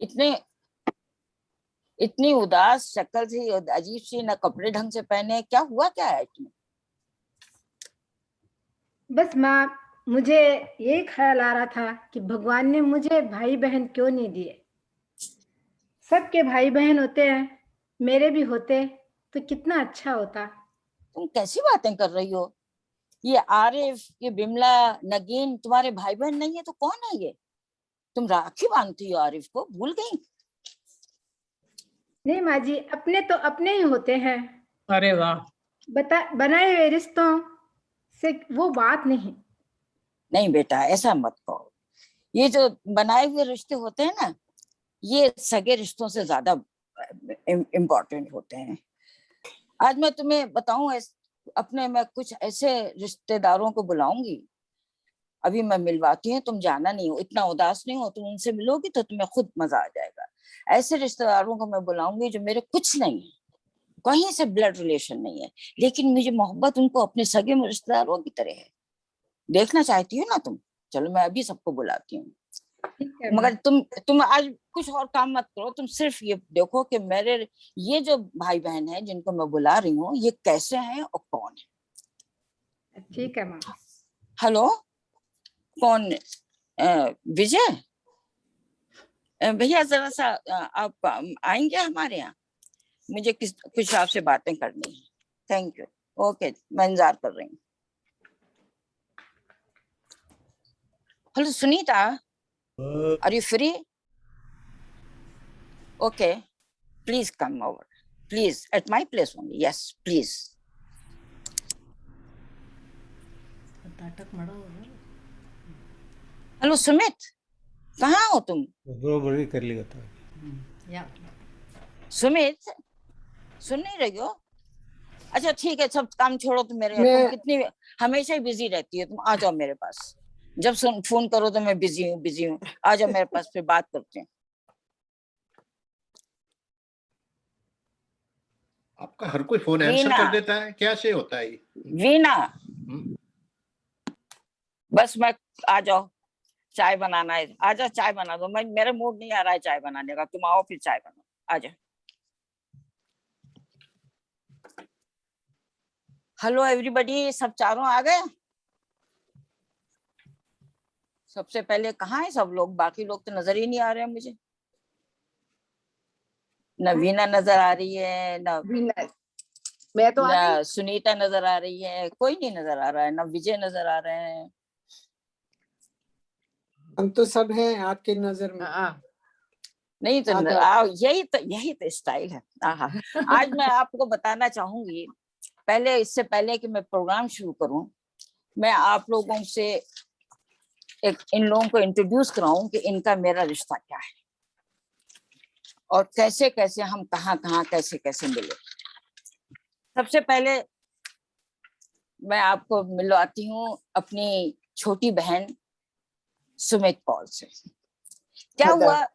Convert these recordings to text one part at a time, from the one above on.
इतने इतनी उदास शक्ल थी, अजीब सी, ना कपड़े ढंग से पहने, क्या हुआ, क्या है तुम्हें? बस माँ, मुझे ये ख्याल आ रहा था कि भगवान ने मुझे भाई बहन क्यों नहीं दिए। सबके भाई बहन होते हैं, मेरे भी होते तो कितना अच्छा होता। तुम कैसी बातें कर रही हो? ये आरिफ, ये बिमला, नगीन तुम्हारे भाई बहन नहीं है तो कौन है ये? तुम राखी बांधती हो आरिफ को, भूल गई? नहीं माँ जी, अपने तो अपने ही होते हैं। अरे वाह। बनाए हुए रिश्तों से वो बात नहीं। नहीं बेटा, ऐसा मत कहो। ये जो बनाए हुए रिश्ते होते हैं ना, ये सगे रिश्तों से ज्यादा इम्पोर्टेंट होते हैं। आज मैं तुम्हें बताऊं, अपने मैं कुछ ऐसे रिश्तेदारों को बुलाऊंगी, अभी मैं मिलवाती हूँ, तुम जाना नहीं हो, इतना उदास नहीं हो, तुम उनसे मिलोगी तो तुम्हें खुद मजा आ जाएगा। ऐसे रिश्तेदारों को मैं बुलाऊंगी जो मेरे कुछ नहीं है, कहीं से ब्लड रिलेशन नहीं है, लेकिन मुझे मोहब्बत उनको अपने सगे रिश्तेदारों की तरह है। देखना चाहती हो ना तुम? चलो मैं अभी सबको बुलाती हूँ। ठीक है मगर तुम आज कुछ और काम मत करो, तुम सिर्फ ये देखो कि मेरे ये जो भाई बहन है जिनको मैं बुला रही हूँ, ये कैसे हैं और कौन है। ठीक है माँ। हेलो, कौन? विजय? भैया जरा सा आप आएंगे हमारे यहाँ? मुझे कुछ आपसे बातें करनी है। Thank you. ओके, मैं इंतजार कर रही हूँ। Hello Sunita, are you free? Okay, please come over, please, at my place only, yes please. Hello Sumit, कहाँ हो तुम? बरोबर कर लिया था। सुमित, सुन नहीं रही हो? अच्छा ठीक है, सब काम छोड़ो, तुम कितनी हमेशा ही बिजी रहती है, तुम आ जाओ मेरे पास। जब फोन करो तो मैं बिजी हूँ, आ जाओ मेरे पास, फिर बात करते हैं। आपका हर कोई फोन आंसर कर देता है, क्या से होता है? वीना, बस मैं, आ जाओ, चाय बनाना है, आ जाओ चाय बना दो। मेरा मूड नहीं आ रहा है चाय बनाने का, तुम आओ फिर चाय बनाओ, आ जाओ। हेलो एवरीबॉडी, सब चारों आ गए? सबसे पहले कहाँ है सब लोग? बाकी लोग तो नजर ही नहीं आ रहे हैं मुझे। न वीना नजर आ रही है, मैं तो न सुनीता नजर आ रही है, कोई नहीं नजर आ रहा है, न विजय नजर आ रहे हैं। हम तो सब हैं आपके नजर में। नहीं तो यही तो स्टाइल है। आज मैं आपको बताना चाहूंगी, इससे पहले कि मैं प्रोग्राम शुरू करूं, मैं आप लोगों से इन लोगों को इंट्रोड्यूस कराऊं कि इनका मेरा रिश्ता क्या है और कैसे कैसे हम कहाँ कैसे कैसे मिले। सबसे पहले मैं आपको मिलवाती हूँ अपनी छोटी बहन सुमित कौर से। क्या हुआ,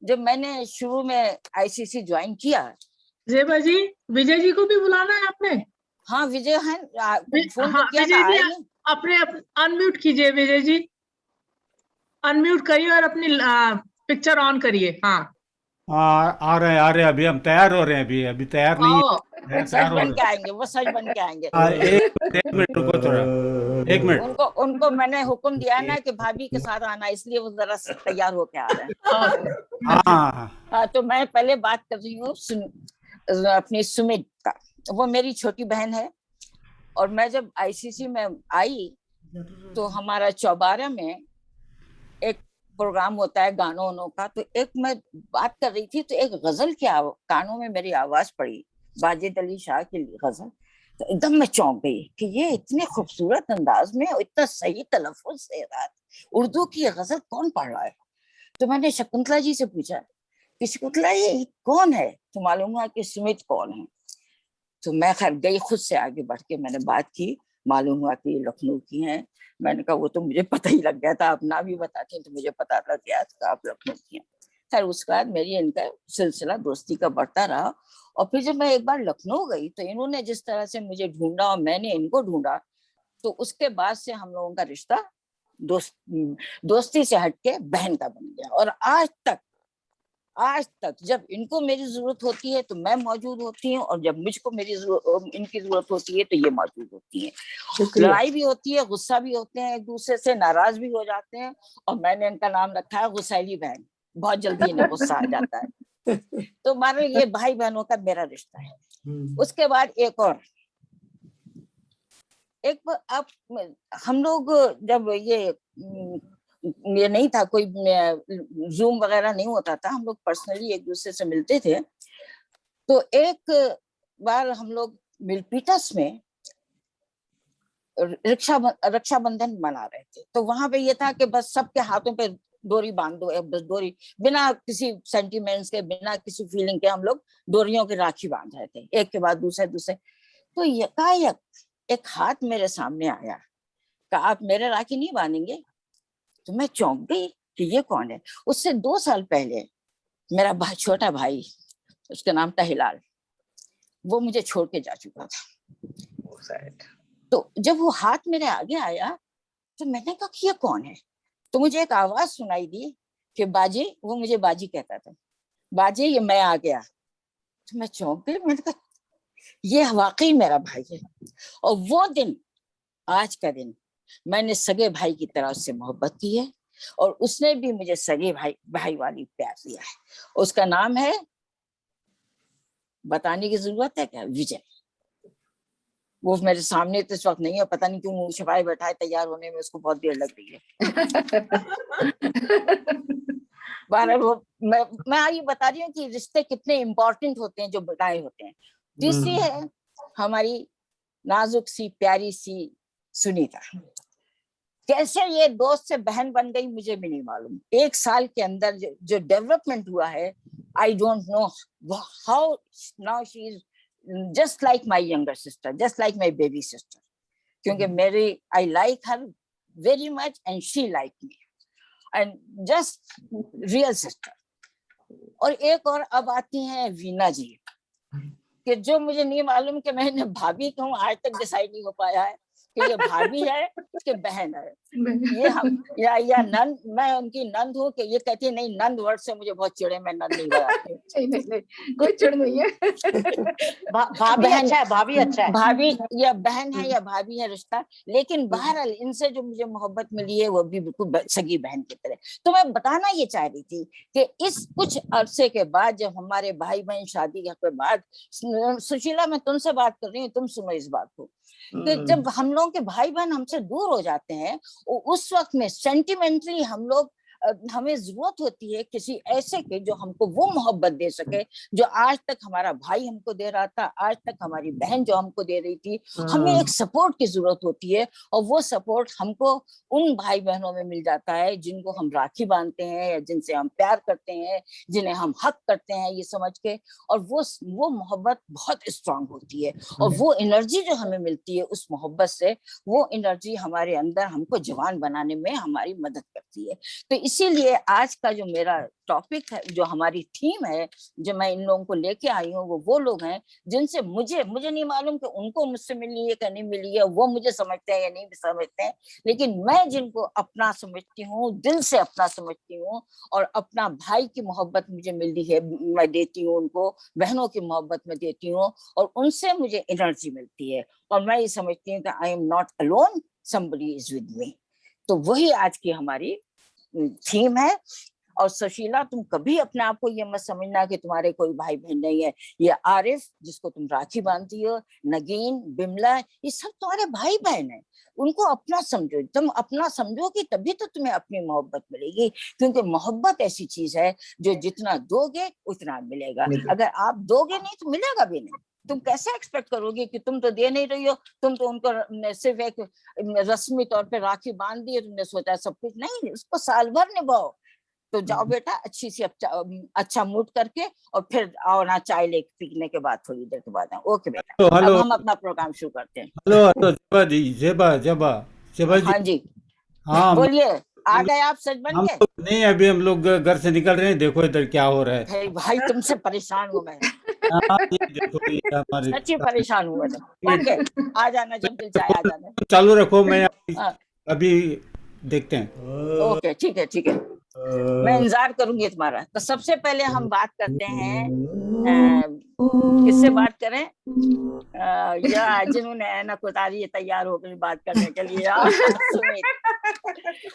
जब मैंने शुरू में आईसीसी ज्वाइन किया। जेबा जी, विजय जी को भी बुलाना है आपने? हाँ विजय है, फोन हाँ, तो किया विजय था, जी आए नहीं। अपने अनम्यूट कीजिए, विजय जी अनम्यूट करिए और अपनी पिक्चर ऑन करिए। हाँ आ रहे हैं, अभी हम तैयार हो रहे हैं, अभी तैयार नहीं है। सच बन के आएंगे, वो सच बन के आएंगे। एक मिनट रुको, थोड़ा एक मिनट। उनको मैंने हुक्म दिया है ना कि भाभी के साथ आना, इसलिए वो जरा तैयार होके आ रहे हैं। हाँ, तो मैं पहले बात कर रही हूँ अपनी सुमित का। वो मेरी छोटी बहन है, और मैं जब आईसीसी में आई तो हमारा चौबारा में एक प्रोग्राम होता है गानों का, तो एक मैं बात कर रही थी तो एक गजल की कानों में मेरी आवाज पड़ी, वाजिद अली शाह की गजल। तो एकदम मैं चौंक गई कि ये इतने खूबसूरत अंदाज में और इतना सही तलफ्फुज से रात उर्दू की गजल कौन पढ़ रहा है। तो मैंने शकुंतला जी से पूछा कि शकुंतला ये कौन है, तो मालूम हुआ कि सुमित कौन है। तो मैं खैर गई, खुद से आगे बढ़ के मैंने बात की, मालूम हुआ कि ये लखनऊ की हैं। मैंने कहा वो तो मुझे पता ही लग गया था, आप ना भी बताती तो मुझे पता लग गया था आप लखनऊ की हैं। खैर उसके बाद मेरी इनका सिलसिला दोस्ती का बढ़ता रहा, और फिर जब मैं एक बार लखनऊ गई तो इन्होंने जिस तरह से मुझे ढूंढा और मैंने इनको ढूंढा, तो उसके बाद से हम लोगों का रिश्ता दोस्ती से हटके बहन का बन गया। और आज तक आज तक जब इनको मेरी जरूरत होती है तो मैं मौजूद होती हूँ, और जब मुझको इनकी जरूरत होती है तो ये मौजूद होती है। लड़ाई भी होती है, गुस्सा भी होते हैं, एक दूसरे से नाराज भी हो जाते हैं, और मैंने इनका नाम रखा है गुस्सैली बहन। बहुत जल्दी इन्हें गुस्सा आ जाता है। तो मानो ये भाई बहनों का मेरा रिश्ता है। उसके बाद अब हम लोग जब ये नहीं था, कोई जूम वगैरह नहीं होता था, हम लोग पर्सनली एक दूसरे से मिलते थे। तो एक बार हम लोग मिलपीटस में रक्षाबंधन मना रहे थे। तो वहां पे ये था कि बस सबके हाथों पे डोरी बांध दो, बस डोरी, बिना किसी सेंटिमेंट्स के, बिना किसी फीलिंग के हम लोग डोरियों की राखी बांध रहे थे, एक के बाद दूसरे। तो यकायक एक हाथ मेरे सामने आया, कहा आप मेरे राखी नहीं बांधेंगे? तो मैं चौंक गई कि ये कौन है। उससे 2 साल पहले मेरा छोटा भाई, उसका नाम था हिलाल, वो मुझे छोड़ के जा चुका था। तो जब वो हाथ मेरे आगे आया तो मैंने कहा कि ये कौन है। तो मुझे एक आवाज सुनाई दी कि बाजी, वो मुझे बाजी कहता था, बाजी ये मैं आ गया। तो मैं चौंक गई, मैंने कहा ये वाकई मेरा भाई है। और वो दिन, आज का दिन, मैंने सगे भाई की तरह उससे मोहब्बत की है, और उसने भी मुझे सगे भाई वाली प्यार दिया है। उसका नाम है, बताने की जरूरत है क्या, विजय। वो मेरे सामने तो इस वक्त नहीं है, पता नहीं क्यों मुंह छुपाए बैठा है, तैयार होने में उसको बहुत देर लग रही है। बारह वो मैं ये बता रही हूँ कि रिश्ते कितने इंपॉर्टेंट होते हैं जो बनाए होते हैं। तीसरी है हमारी नाजुक सी प्यारी सी सुनीता। कैसे ये दोस्त से बहन बन गई मुझे भी नहीं मालूम। 1 साल के अंदर जो डेवलपमेंट हुआ है, आई don't know how now she is just like my younger sister, just like my baby sister, क्योंकि मेरी I like her very much and she like me, and just real sister। और एक और अब आती हैं वीना जी, कि जो मुझे नहीं मालूम कि मैंने भाभी कहूँ, आज तक डिसाइड नहीं हो पाया है कि ये भाभी है कि बहन है, ये हम या नंद। मैं उनकी नंद हूँ कि ये कहती है नहीं, नंद वर्ड से मुझे बहुत चिड़े, मैं नंद नहीं लगाती। नहीं, कोई चिड़ नहीं है। भाभी अच्छा है, भाभी अच्छा है, भाभी या बहन है या भाभी है रिश्ता। लेकिन बहरहाल इनसे जो मुझे मोहब्बत मिली है वो भी बिल्कुल सगी बहन की तरह। तो मैं बताना ये चाह रही थी कि इस कुछ अरसे के बाद, जब हमारे भाई बहन शादी के बाद, सुशीला मैं तुमसे बात कर रही हूँ, तुम सुनो इस बात को, कि जब हम लोग के भाई बहन हमसे दूर हो जाते हैं, उस वक्त में सेंटिमेंटली हमें जरूरत होती है किसी ऐसे के जो हमको वो मोहब्बत दे सके जो आज तक हमारा भाई हमको दे रहा था, आज तक हमारी बहन जो हमको दे रही थी। हमें एक सपोर्ट की जरूरत होती है, और वो सपोर्ट हमको उन भाई बहनों में मिल जाता है जिनको हम राखी बांधते हैं, या जिनसे हम प्यार करते हैं, जिन्हें हम हक करते हैं ये समझ के। और वो मोहब्बत बहुत स्ट्रांग होती है, और वो एनर्जी जो हमें मिलती है उस मोहब्बत से, वो एनर्जी हमारे अंदर हमको जवान बनाने में हमारी मदद करती है। तो इसीलिए आज का जो मेरा टॉपिक है, जो हमारी थीम है, जो मैं इन लोगों को लेके आई हूँ, वो लोग हैं जिनसे मुझे नहीं मालूम कि उनको मुझसे मिली है कि नहीं मिली है, वो मुझे समझते हैं या नहीं समझते हैं, लेकिन मैं जिनको अपना समझती हूँ, दिल से अपना समझती हूँ, और अपना भाई की मोहब्बत मुझे मिली है, मैं देती हूँ उनको, बहनों की मोहब्बत में देती हूँ, और उनसे मुझे एनर्जी मिलती है, और मैं ये समझती हूँ कि I am not alone, somebody is with me. तो वही आज की हमारी थीम है। और सुशीला, तुम कभी अपने आप को ये मत समझना कि तुम्हारे कोई भाई बहन नहीं है। ये आरिफ जिसको तुम राखी बांधती हो, नगीन, बिमला, ये सब तुम्हारे भाई बहन है। उनको अपना समझो, तुम अपना समझोगी तभी तो तुम्हें अपनी मोहब्बत मिलेगी, क्योंकि मोहब्बत ऐसी चीज है जो जितना दोगे उतना मिलेगा। अगर आप दोगे नहीं तो मिलेगा भी नहीं। तुम कैसे एक्सपेक्ट करोगे कि तुम तो दे नहीं रही हो, तुम तो उनको सिर्फ एक रस्मी तौर पे राखी बांध दी, तुमने सोचा सब कुछ नहीं, उसको साल भर निभाओ। तो जाओ बेटा अच्छी सी अच्छा मूड करके, और फिर आओ ना चाय ले पीने के बाद, थोड़ी देर के बाद। ओके बेटा, तो अब हम अपना प्रोग्राम शुरू करते हैं। हेलो जेबा जी, जेबा जी। हाँ जी, हाँ बोलिए, आ गए आप सच बन के? नहीं, अभी हम लोग घर से निकल रहे हैं, देखो इधर क्या हो रहा है। भाई तुमसे परेशान हूँ मैं। हाँ, ये देखो ये हमारे सच्ची परेशान हूँ मैं। ओके, आ जाना जब दिल चाहे आ जाना। चालू रखो, मैं अभी देखते हैं। ओके, ठीक है। मैं इंतजार करूंगी तुम्हारा। तो सबसे पहले हम बात करते हैं, किससे बात करें? या जिन्होंने ऐनक उतारी है, तैयार हो गई बात करने के लिए। सुमित,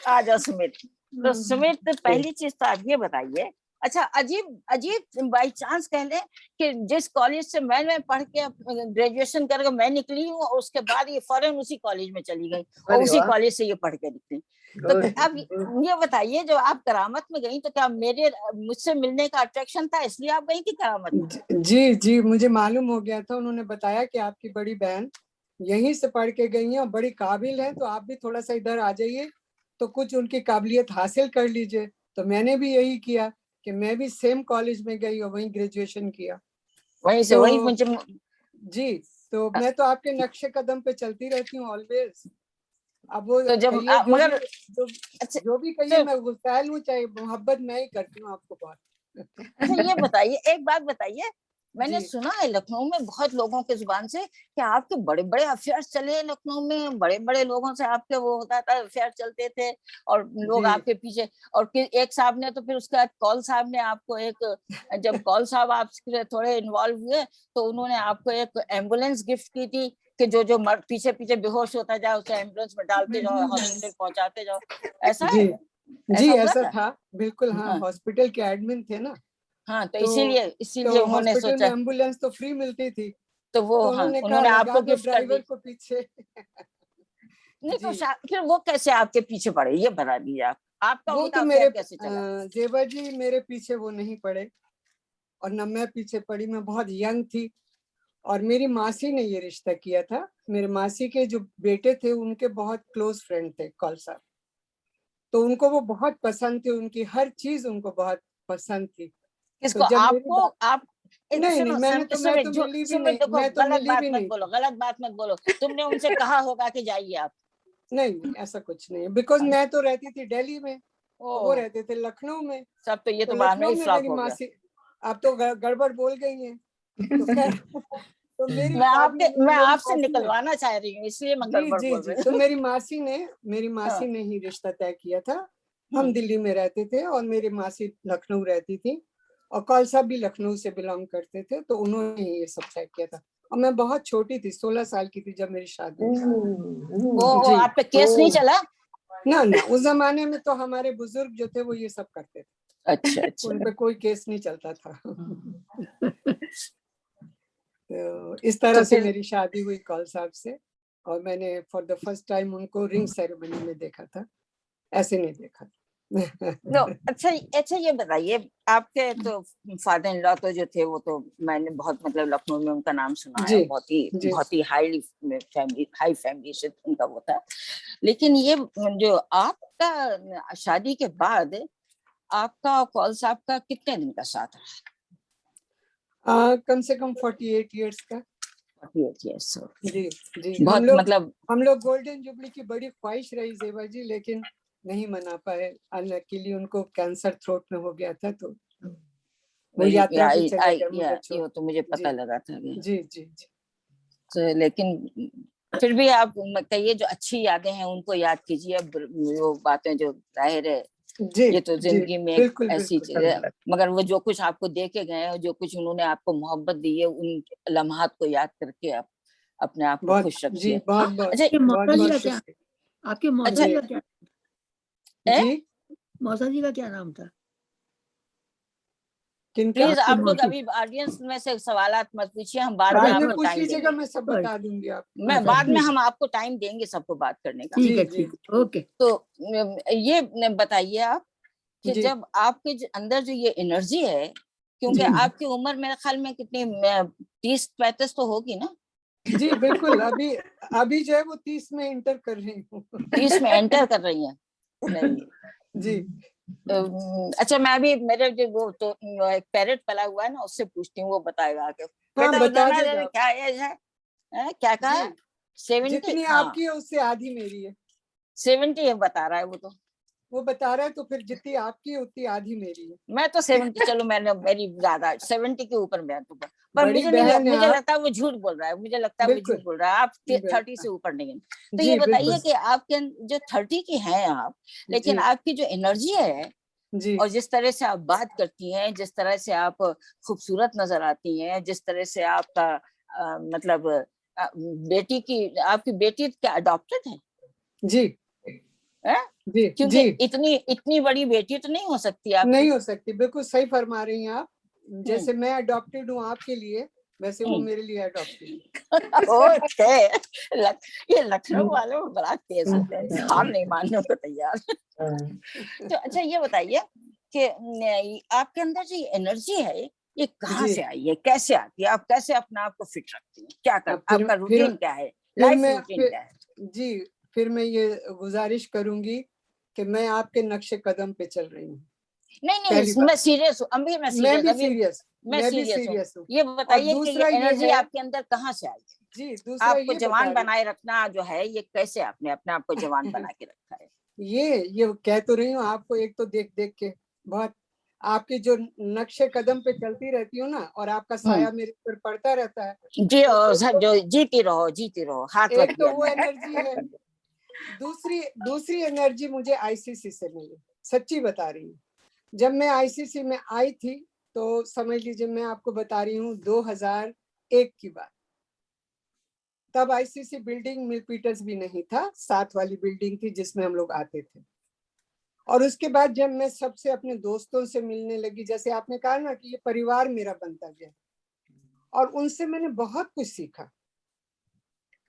आ जाओ सुमित। तो सुमित, पहली चीज तो आप ये बताइए, अच्छा अजीब अजीब बाई चांस कह लें कि जिस कॉलेज से मैं पढ़ के ग्रेजुएशन करके मैं निकली हूँ, और उसके बाद ये फौरन उसी कॉलेज में चली गई और उसी कॉलेज से ये पढ़ के निकली। तो अब ये बताइए, जो आप करामत में गई, तो क्या मुझसे मिलने का अट्रैक्शन था इसलिए आप गई थी करामत में? जी जी, मुझे मालूम हो गया था, उन्होंने बताया कि आपकी बड़ी बहन यहीं से पढ़ के गई है और बड़ी काबिल है, तो आप भी थोड़ा सा इधर आ जाइए तो कुछ उनकी काबिलियत हासिल कर लीजिए। तो मैंने भी यही किया कि मैं भी सेम कॉलेज में गई और वहीं ग्रेजुएशन किया। वहीं से वही मुझे जी, तो मैं तो आपके नक्शे कदम पे चलती रहती हूँ ऑलवेज। अब वो तो जब मगर अच्छा, जो भी कहिए, मैं गुस्सैल हूँ, चाहे मोहब्बत मैं ही करती हूँ आपको बहुत। अच्छा ये बताइए, एक बात बताइए, मैंने सुना है लखनऊ में बहुत लोगों के जुबान से कि आपके बड़े बड़े अफेयर्स चले लखनऊ में, बड़े बड़े लोगों से आपके वो होता था, अफेयर चलते थे और लोग आपके पीछे। और एक साहब ने तो फिर उसके बाद कौल साहब ने आपको जब कौल साहब आपसे थोड़े इन्वॉल्व हुए तो उन्होंने आपको एक एम्बुलेंस गिफ्ट की थी कि जो पीछे पीछे बेहोश होता जाए उसे एम्बुलेंस में डालते जाओ, हॉस्पिटल पहुंचाते जाओ। ऐसा है? जी ऐसा था बिल्कुल। हाँ, हॉस्पिटल के एडमिन थे ना। हाँ, तो इसीलिए उन्होंने सोचा एम्बुलेंस तो फ्री मिलती थी, तो वो तो उन्होंने आपको गिफ्ट कर दी को पीछे। नहीं तो फिर वो कैसे आपके पीछे पड़े, ये बता दीजिए आप। आपका वो तो मेरे कैसे चला? जेबा जी मेरे पीछे वो नहीं पड़े और न मैं पीछे पड़ी। मैं बहुत यंग थी और मेरी मासी ने ये रिश्ता किया था। मेरे मासी के जो बेटे थे उनके बहुत क्लोज फ्रेंड थे कौल साहब, तो उनको वो बहुत पसंद थे, उनकी हर चीज उनको बहुत पसंद थी। इसको तो आपको आप नहीं, मैंने तो मिली भी नहीं। मैं तो गलत बात मत बोलो, गलत बात मत बोलो। तुमने उनसे कहा होगा कि जाइए आप। नहीं, ऐसा कुछ नहीं, बिकॉज मैं तो रहती थी दिल्ली में, वो रहते थे लखनऊ में। सब तो ये तो बाद में ही फ्लॉप हो गया। आप तो गड़बड़ बोल गई हैं। तो मैं आपसे निकलवाना चाह रही हूँ, इसलिए मैं गड़बड़ बोल रही हूँ। तो मेरी मासी ने ही रिश्ता तय किया था। हम दिल्ली में रहते थे और मेरी मासी लखनऊ रहती थी और कौल साहब भी लखनऊ से बिलोंग करते थे, तो उन्होंने ये सब तय किया था। और मैं बहुत छोटी थी, 16 साल की थी जब मेरी शादी हुई। आप पे केस नहीं चला? ना, उस जमाने में तो हमारे बुजुर्ग जो थे वो ये सब करते थे। अच्छा। उन पे कोई केस नहीं चलता था। तो इस तरह से मेरी शादी हुई कौल साहब से और मैंने फॉर द फर्स्ट टाइम उनको रिंग सेरेमनी में देखा था, ऐसे नहीं देखा था। अच्छा ये बताइए, आपके तो फादर इन लॉ तो जो थे वो तो मैंने बहुत मतलब लखनऊ में उनका नाम सुना है, बहुत ही हाई फैमिली से उनका वो था। लेकिन ये जो आपका शादी के बाद आपका कौल साहब का कितने दिन का साथ रहा? कम से कम 48 इयर्स का। 48 इयर्स। जी बहुत हम लोग गोल्डन जुबली की बड़ी ख्वाहिश रही जेबा जी, लेकिन नहीं मना पाए। अनलकीली उनको कैंसर थ्रोट में हो गया था, तो वो यात्रा पे चले गए। ये तो मुझे पता लगा था। जी तो लेकिन फिर भी आप कहिए, जो अच्छी यादें हैं उनको याद कीजिए। वो बातें जो जाहिर है ये तो जिंदगी में ऐसी चीज है, मगर वो जो कुछ आपको दे के गए और जो कुछ उन्होंने आपको मोहब्बत दी है, उन लम्हात को याद करके आप अपने आप को खुश रखिए। अच्छा, आपके मौसा जी का क्या मौसा जी का क्या नाम था? प्लीज आप लोग अभी ऑडियंस में से सवालात मत पूछिए, हम बाद में आपको टाइम देंगे। मैं सब बता दूंगी आपको। मैं बाद में हम आपको टाइम देंगे सबको बात करने का। ठीक है, ओके। तो ये बताइए आप कि जब आपके अंदर जो ये एनर्जी है, क्योंकि आपकी उम्र मेरे ख्याल में कितनी 30-35 तो होगी ना? जी बिल्कुल। अभी जो है वो 30 में एंटर कर रही हूँ। 30 में एंटर कर रही हैं? जी। अच्छा, मैं भी मेरे जो वो तो एक पैरेट पला हुआ है ना, उससे पूछती हूँ, वो बताएगा आगे। क्या एज है? क्या कहा? 70? जितनी आपकी है उससे आधी मेरी है। 70 है बता रहा है वो बता रहा है, तो फिर जितनी आपकी है उतनी आधी मेरी है। मैं तो 70, चलो मेरी ज्यादा 70 के ऊपर मैं तो, पर मुझे लगता है वो झूठ बोल रहा है। मुझे लगता है वो झूठ बोल रहा है। आप 30 से ऊपर नहीं है। तो ये बताइए कि आपके जो 30 की हैं आप, लेकिन आपकी जो एनर्जी है जी और जिस तरह से आप बात करती हैं, जिस तरह से आप खूबसूरत नजर आती हैं, जिस तरह से आपका मतलब बेटी की, आपकी बेटी क्या अडॉप्टेड है? जी है? जी क्योंकि जी इतनी इतनी बड़ी बेटी तो नहीं हो सकती नहीं आपकी। हो सकती, बिल्कुल सही फरमा रही हैं आप। जैसे मैं अडॉप्टेड हूँ आपके लिए, वैसे वो हम्म। मेरे लिए अडॉप्टेड ओके। ये लखनऊ वालों में बड़ा तेज होते हैं, हार नहीं मानने को तैयार। तो अच्छा ये बताइए कि आपके अंदर जो एनर्जी है ये कहाँ जी। से आई है, कैसे आती है, आप कैसे अपने आप को फिट रखती हैं, क्या कर, अब फिर आपका रूटीन क्या है, फिर लाइफ मैं रूटीन क्या है? जी फिर मैं ये गुजारिश करूंगी कि मैं आपके नक्शे कदम पे चल रही हूँ। नहीं पहली नहीं, बात, मैं सीरियस हूँ, अभी मैं मैं सीरियस, भी अभी सीरियस मैं मैं भी सीरियस हूँ। सीरियस हूँ। ये और बताइए कि ये दूसरा ये एनर्जी है, आपके अंदर कहाँ से आई है? जी दूसरा आपको ये जवान बता बनाए रखना जो है, ये कैसे आपने अपने आप को जवान बना के रखा है? ये कह तो रही हूँ आपको, एक तो देख देख के बहुत, आपके जो नक्शे कदम पे चलती रहती हूँ ना, और आपका साया मेरे ऊपर पड़ता रहता है। जी जो जीती रहो, हाथ रख एक तो दिया वो मैंने। एनर्जी है, दूसरी दूसरी एनर्जी मुझे आईसीसी से मिली, सच्ची बता रही हूँ। जब मैं आईसीसी में आई थी तो समझ लीजिए, मैं आपको बता रही हूँ 2001 की बात। तब आईसीसी बिल्डिंग मिल पीटर्स भी नहीं था, 7 वाली बिल्डिंग थी जिसमें हम लोग आते थे। और उसके बाद जब मैं सबसे अपने दोस्तों से मिलने लगी, जैसे आपने कहा ना कि ये परिवार मेरा बनता गया, और उनसे मैंने बहुत कुछ सीखा,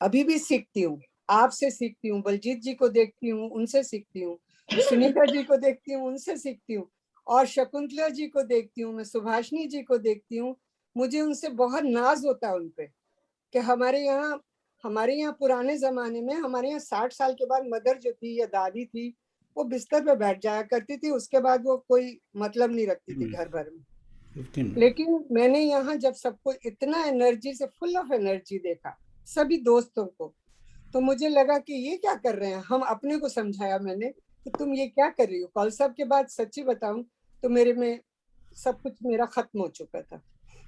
अभी भी सीखती हूँ, आपसे सीखती हूँ, बलजीत जी को देखती हूँ, उनसे सीखती हूँ, सुनीता जी को देखती हूँ, उनसे सीखती हूँ, और शकुंतला जी को देखती हूँ, मैं सुभाषिनी जी को देखती हूँ। मुझे उनसे बहुत नाज होता है उनपे, कि हमारे यहाँ पुराने जमाने में, हमारे यहाँ 60 साल के बाद मदर जो थी या दादी थी, वो बिस्तर पे बैठ जाया करती थी, उसके बाद वो कोई मतलब नहीं रखती थी घर भर में। लेकिन मैंने यहाँ जब सबको इतना एनर्जी से, फुल ऑफ एनर्जी देखा, सभी दोस्तों को, तो मुझे लगा कि ये क्या कर रहे हैं। हम अपने को समझाया मैंने कि तुम ये क्या कर रही हो। कॉल साहब के बाद सच्ची बताऊं तो मेरे में सब कुछ मेरा खत्म हो चुका था।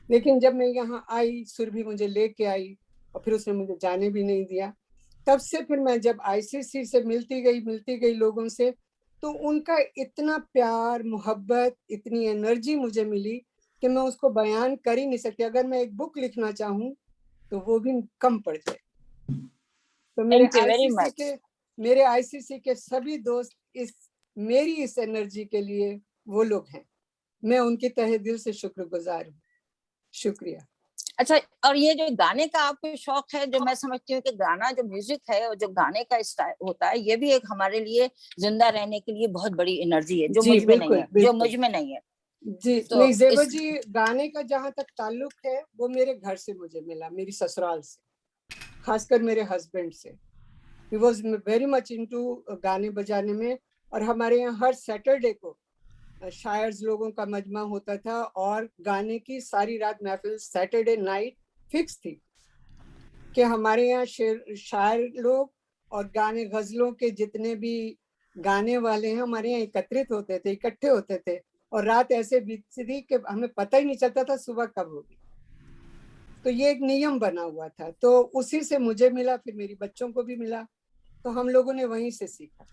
लेकिन जब मैं यहाँ आई, सुरभि मुझे लेके आई, और फिर उसने मुझे जाने भी नहीं दिया। तब से फिर मैं जब आईसीसी से मिलती गई लोगों से, तो उनका इतना प्यार, मोहब्बत, इतनी एनर्जी मुझे मिली कि मैं उसको बयान कर ही नहीं सकती। अगर मैं एक बुक लिखना चाहूँ तो वो भी कम पड़ जाए। तो मेरे आईसीसी के सभी दोस्त मेरी इस एनर्जी के लिए वो लोग हैं। मैं उनके तहे दिल से शुक्रगुजार हूँ। शुक्रिया। अच्छा, और ये जो गाने का आपको शौक है, जो मैं समझती हूँ कि गाना जो म्यूजिक है और जो गाने का स्टाइल होता है, ये भी एक हमारे लिए जिंदा रहने के लिए बहुत बड़ी एनर्जी है, जो मुझ में नहीं है, जो मुझ में नहीं है। जी तो नहीं जेबा जी, गाने का जहाँ तक ताल्लुक है वो मेरे घर से मुझे मिला, मेरी ससुराल से, खासकर मेरे हस्बैंड से। He was very much into गाने बजाने में। और हमारे यहाँ हर सैटरडे को शायर्स लोगों का मजमा होता था, और गाने की सारी रात महफिल सैटरडे नाइट फिक्स थी कि हमारे यहाँ शायर लोग और गाने, गजलों के जितने भी गाने वाले हैं हमारे यहाँ एकत्रित होते थे, इकट्ठे होते थे, और रात ऐसे बीतती थी कि हमें पता ही नहीं चलता था सुबह कब होगी। तो ये एक नियम बना हुआ था, तो उसी से मुझे मिला, फिर मेरी बच्चों को भी मिला, तो हम लोगों ने वहीं से सीखा।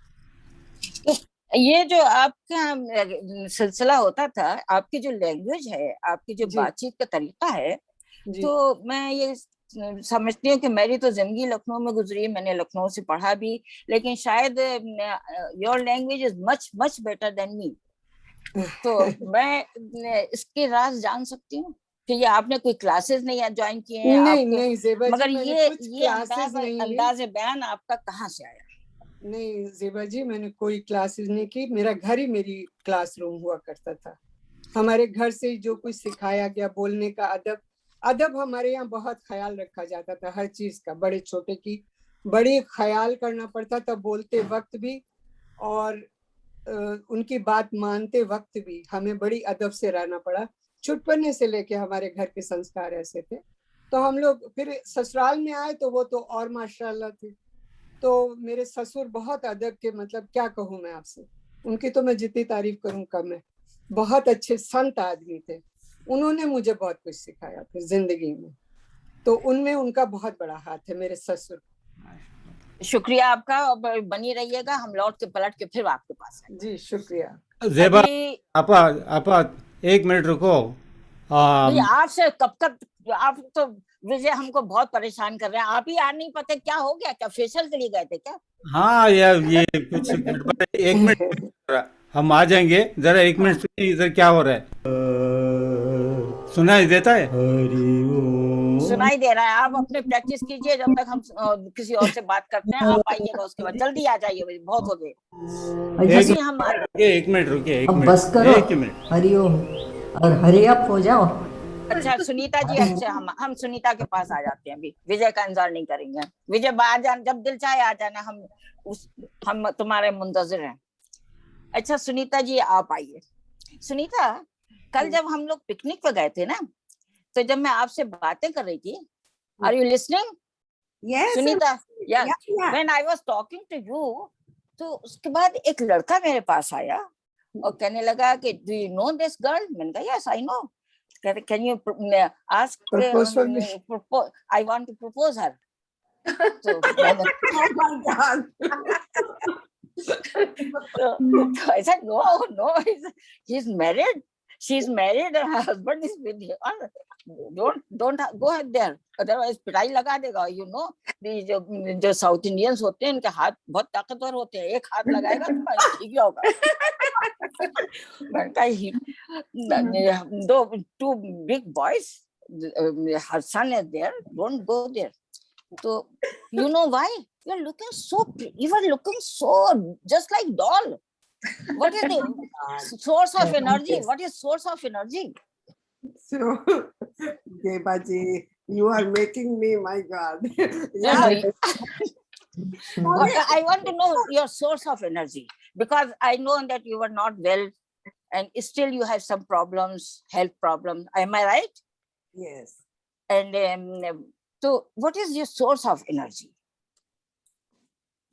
तो ये जो आपका सिलसिला होता था, आपकी जो लैंग्वेज है, आपकी जो बातचीत का तरीका है, तो मैं ये समझती हूँ कि मेरी तो जिंदगी लखनऊ में गुजरी, मैंने लखनऊ से पढ़ा भी, लेकिन शायद your language is much much better than me. तो मैं इसके राज जान सकती हूँ कि ये आपने कोई क्लासेस नहीं ज्वाइन किए हैं? नहीं जेबा मगर जी, ये अंदाज बयान आपका कहाँ से आया? नहीं जेबा जी, मैंने कोई क्लासेस नहीं की, मेरा घर ही मेरी क्लासरूम हुआ करता था। हमारे घर से जो कुछ सिखाया गया, बोलने का अदब हमारे यहाँ बहुत ख्याल रखा जाता था, हर चीज का, बड़े छोटे की बड़ी ख्याल करना पड़ता था, बोलते वक्त भी और उनकी बात मानते वक्त भी हमें बड़ी अदब से रहना पड़ा। छुटपने से लेके हमारे घर के संस्कार ऐसे थे। तो हम लोग फिर ससुराल में आए तो वो तो और माशाल्लाह थे। तो मेरे ससुर बहुत अदब के, मतलब क्या कहूँ मैं आपसे, उनकी तो मैं जितनी तारीफ करूँ कम है। बहुत अच्छे संत आदमी थे, उन्होंने मुझे बहुत कुछ सिखाया फिर जिंदगी में, तो उनमें उनका बहुत बड़ा हाथ है, मेरे ससुर। शुक्रिया आपका, और बनी रहिएगा, हम लौट के पलट के फिर आपके पास आएंगे। जी शुक्रिया। जेबा अभी आपा 1 मिनट रुको। भाई आपसे कब तक, आप तो विजय हमको बहुत परेशान कर रहे हैं, आप ही आ नहीं पाते, क्या हो गया, क्या फेशियल के लिए गए थे क्या? हाँ ये कुछ गड़बड़ है। 1 मिनट, हम आ जाएंगे। जरा 1 मिनट सुनिए इधर क्या हो रहा है। सुनाई देता है? सुनाई दे रहा है, आप अपने प्रैक्टिस कीजिए जब तक हम किसी और से बात करते हैं। आप आइएगा उसके बाद, जल्दी आ जाइए भाई, बहुत हो गए अभी हम। 1 मिनट रुकिए, 1 अब मिनट, बस करो। 1 मिनट। हरिओम और हरी अप हो जाओ। अच्छा सुनीता जी, अच्छा हम सुनीता के पास आ जाते हैं, अभी विजय का इंतजार नहीं करेंगे। विजय आ जाना, जब दिल चाहे आ जाना, हम तुम्हारे मुंतजिर हैं। अच्छा सुनीता जी आप आइए। सुनीता, कल जब हम लोग पिकनिक पे गए थे ना, तो जब मैं आपसे बातें कर रही थी, are you listening? Yes, Sunita, yeah. When I was talking to you, तो उसके बाद एक लड़का मेरे पास आया और कहने लगा कि do you know this girl? मैंने कहा यस आई नो। कहते can you ask, I want to propose her. तो Oh my God. so I said no, he's married, she's married, and her husband is with her. Don't go ahead there, otherwise पिटाई लगा देगा। You know, जो south Indians होते हैं, इनके हाथ बहुत ताकतवर होते हैं, एक हाथ लगाएगा तो ठीक ही होगा। Two big boys, her son is there, don't go there. So you know why? You were looking so just like doll. What is the source of energy? What is source of energy? So, Debaji, you are making me, my God. I want to know your source of energy, because I know that you were not well and still you have some problems, health problems. Am I right? Yes. And so what is your source of energy?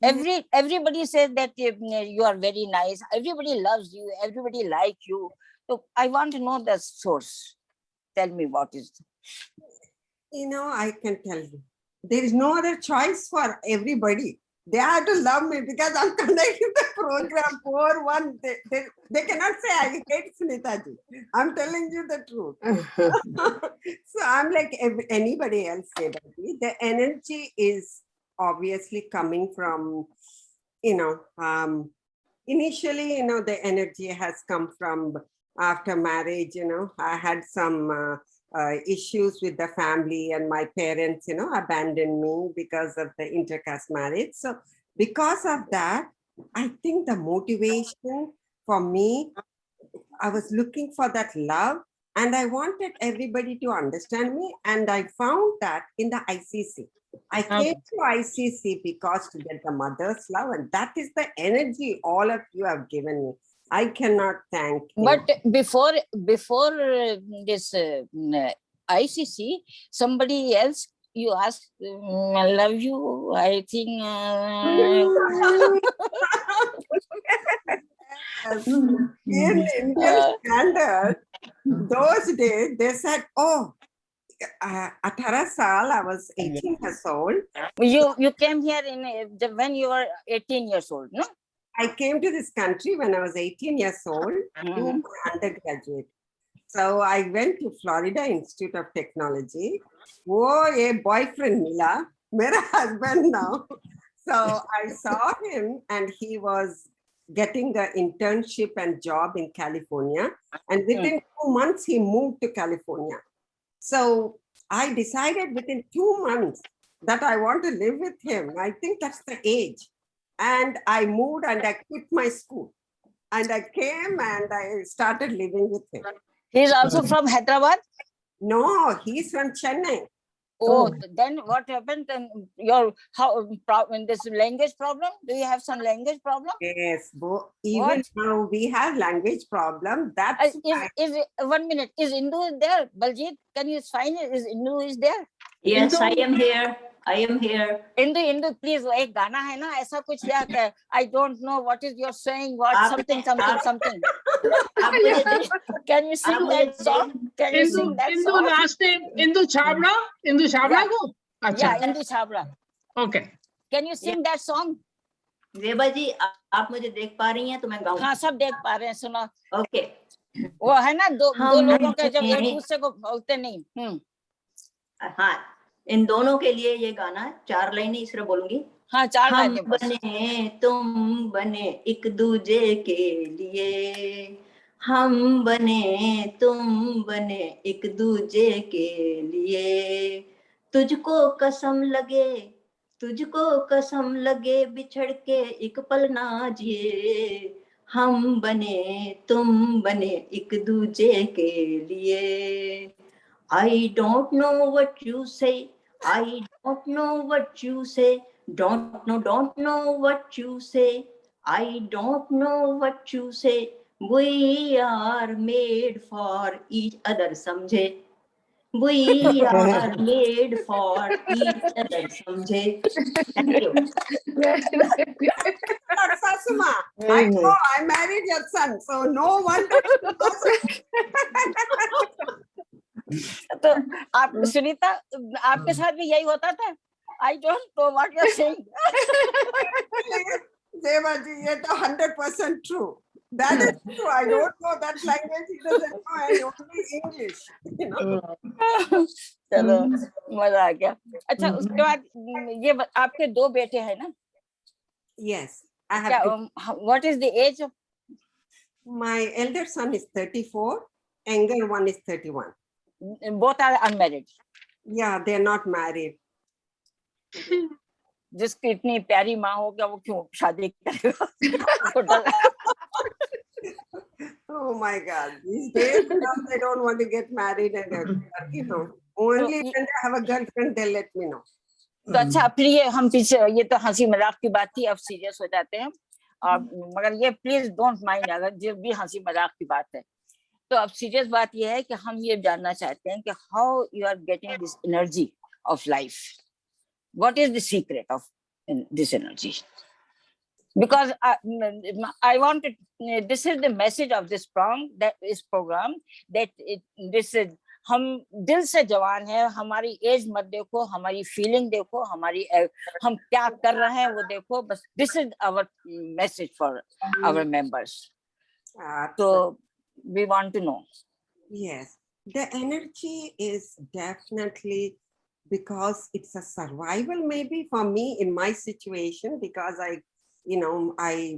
Everybody says that you are very nice, everybody loves you, everybody like you. So I want to know the source. Tell me what is. You know, I can tell you. There is no other choice for everybody. They have to love me because I'm conducting the program. Poor one, they cannot say I hate Sunita ji. I'm telling you the truth. So I'm like anybody else, Debaji. The energy is obviously coming from, initially, the energy has come from after marriage. I had some issues with the family, and my parents, abandoned me because of the intercaste marriage. So because of that, I think the motivation for me, I was looking for that love, and I wanted everybody to understand me. And I found that in the ICC. I came to ICC because to get the mother's love, and that is the energy all of you have given me. I cannot thank you. But before this ICC, somebody else you asked, I love you, I think. In Indian standard, those days they said, oh, 18 saal, I was 18 years old. You came here when you were 18 years old, no? I came to this country when I was 18 years old to do my undergraduate. So I went to Florida Institute of Technology. Oh, a boyfriend Mila, my husband now. So I saw him, and he was getting the internship and job in California. And within 2 months, he moved to California. So I decided within 2 months that I want to live with him. I think that's the age. And I moved and I quit my school. And I came and I started living with him. He's also from Hyderabad? No, he's from Chennai. Oh, then what happened? In this language problem? Do you have some language problem? Yes, even now we have language problem. That's is 1 minute. Is Indu there? Baljit, can you find it? Is Indu is there? Yes, I am here. I am here. Indu, please. एक गाना है ना ऐसा कुछ या I don't know what is you're saying. What something. Can you sing that song? Can you sing that song? Indu last name Indu Chhabra. Indu Chhabra ko? Yeah, Indu Chhabra. Okay. Can you sing that song? जेबा जी आप मुझे देख पा रही हैं तो मैं गाऊं? हाँ, सब देख पा रहे हैं, सुनो। ओके। वो है ना दो हम लोगों के जब एक बने- दूसरे को बोलते नहीं। हाँ, इन दोनों के लिए ये गाना 4 लाइनें इस तरह बोलूंगी। हाँ, 4 हम लाइनें बस। बने तुम बने एक दूजे के लिए, हम बने तुम बने एक दूजे के लिए, तुझको कसम लगे, तुझको कसम लगे बिछड़ के एक पल ना जिए, हम बने तुम बने एक दूजे के लिए। I don't know what you say, I don't know what you say, don't know what you say, I don't know what you say, we are made for each other, समझे? We are made for each other, समझे? Thank you. Sasuma, I know I married your son, so no wonder. तो आप सुनीता, आपके साथ भी यही होता था? I don't know what you are saying. Devaji, ये तो 100% true. That is true. I don't know that language. He doesn't know, and only English. You know. चलो, मजा आ गया। अच्छा, उसके बाद ये आपके 2 बेटे हैं ना? Yes, I have. क्या, what is the age of? My elder son is 34, younger one is 31. Both are unmarried. Yeah, they're not married. जिसकी इतनी प्यारी माँ हो, क्या वो क्यों शादी करेगा? Oh my God! These days, they don't want to get married, and you know, only when they have a girlfriend, they let me know. तो अच्छा, फिर ये हम पीछे, ये तो हंसी मजाक की बात थी, अब सीरियस हो जाते हैं। और मगर ये प्लीज डोंट माइंड, अगर जब भी हंसी मजाक की बात है तो अब सीरियस बात ये है कि हम ये जानना चाहते हैं कि how you are getting this energy of life, what is the secret of this energy? Because I wanted, this is the message of this program, that this is, हम दिल से जवान है, हमारी एज मत देखो, हमारी फीलिंग देखो, हम क्या कर रहे हैं वो देखो, बस this is our message for our members. तो we want to know. Yes, the energy is definitely, because it's a survival maybe for me in my situation, because I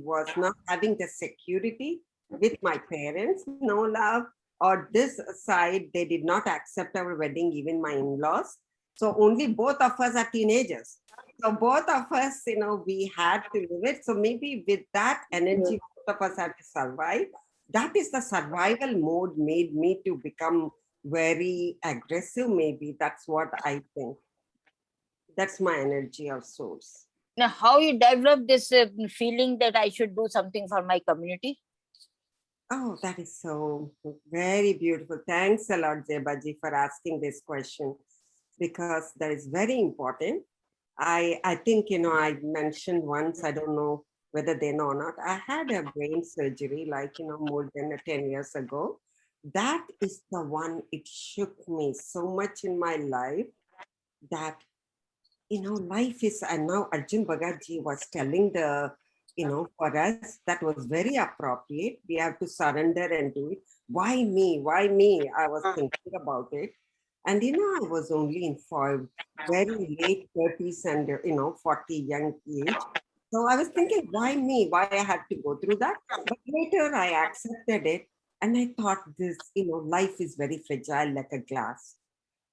was not having the security with my parents, no love, or this side, they did not accept our wedding, even my in-laws. So only both of us are teenagers. So both of us, we had to live it. So maybe with that energy, both of us had to survive. That is the survival mode made me to become very aggressive, maybe. That's what I think. That's my energy of source. Now, how you develop this feeling that I should do something for my community? Oh, that is so very beautiful. Thanks a lot, Zebaji, for asking this question, because that is very important. I think, I mentioned once, I don't know whether they know or not, I had a brain surgery more than 10 years ago. That is the one, it shook me so much in my life that, life is, and now Arjun Bhagatji was telling for us, that was very appropriate. We have to surrender and do it. Why me? Why me? I was thinking about it. And, I was only in very late 30s and, 40 young age. So I was thinking, why me? Why I had to go through that? But later I accepted it. And I thought this, life is very fragile like a glass.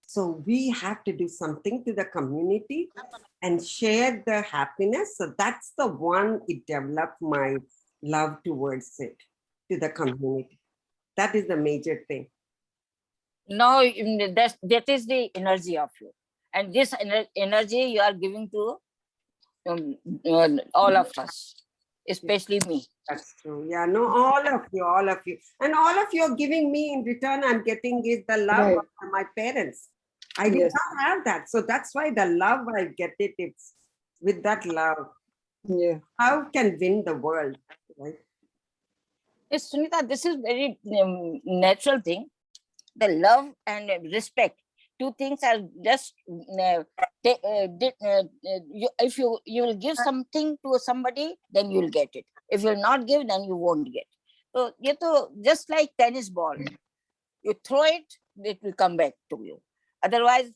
So we have to do something to the community and share the happiness. So that's the one, it developed my love towards it, to the community. That is the major thing. No, that is the energy of you. And this energy you are giving to all of us, especially me. That's true. Yeah, no, all of you. And all of you are giving me in return, I'm getting it, the love of my parents. I did not have that. So that's why the love I get it's with that love. Yeah. How can win the world, right? Yes, Sunita, this is very natural thing. The love and respect two things are just if you will give something to somebody, then you will get it. If you will not give, then you won't get. So ये तो just like tennis ball, you throw it, it will come back to you. Otherwise,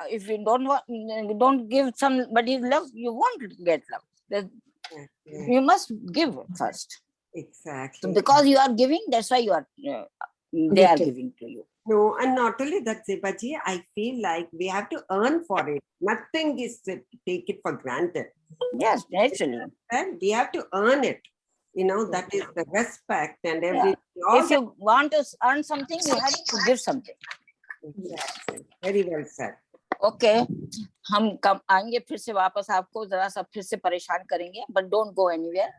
if you don't give somebody love, you won't get love. You must give first. Exactly. So because you are giving, that's why you are they are giving to you. No, and not only that, Zebaji, I feel like we have to earn for it. Nothing is to take it for granted. Yes, naturally. And we have to earn it. You know, that is the respect and everything. If you want to earn something, you have to give something. Exactly. Very well said. Okay, हम कब आएंगे फिर से वापस, आपको जरा सा फिर से परेशान करेंगे, but don't go anywhere.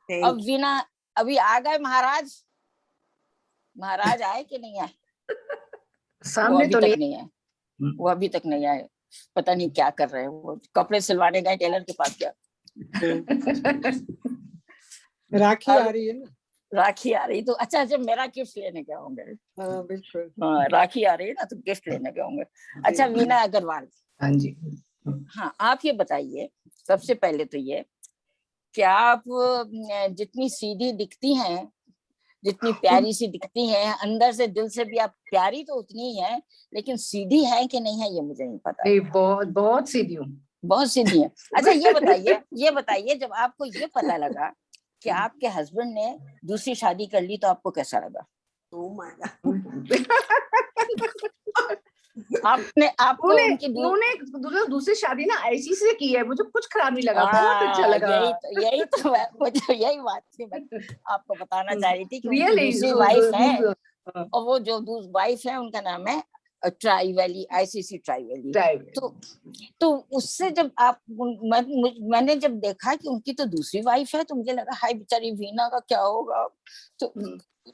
अब वीणा अभी आ गए महाराज? महाराज आए कि नहीं आए? सामने तो नहीं आए, वो अभी तक नहीं आए, पता नहीं क्या कर रहे हैं वो, कपड़े सिलवाने गए टेलर के पास क्या? राखी आ रही है ना, राखी आ रही तो अच्छा अच्छा मेरा गिफ्ट लेने गए होंगे। हाँ बिल्कुल, हाँ राखी आ रही है ना तो गिफ्ट लेने गए होंगे। अच्छा वीणा अग्रवाल, हाँ जी, हाँ आप ये बताइए सबसे पहले तो ये क्या आप जितनी सीधी दिखती हैं, जितनी प्यारी सी दिखती हैं, अंदर से दिल से भी आप प्यारी तो उतनी ही हैं, लेकिन सीधी हैं कि नहीं है ये मुझे नहीं पता। नहीं, बहुत सीधी हूँ, बहुत सीधी है। अच्छा ये बताइए जब आपको ये पता लगा कि आपके हस्बैंड ने दूसरी शादी कर ली तो आपको कैसा लगा? उन्होंने दूसरी शादी ना ऐसी से की है, मुझे कुछ खराब नहीं लगा, बहुत अच्छा लगा। यही तो यही बात थी मैं आपको बताना चाह रही थी कि दूसरी वाइफ है, और वो जो दूसरी वाइफ है उनका नाम है try valley, ICC try valley. तो उससे जब आप मैंने जब देखा कि उनकी तो दूसरी वाइफ है तो मुझे लगा हाय बेचारी वीणा का क्या होगा।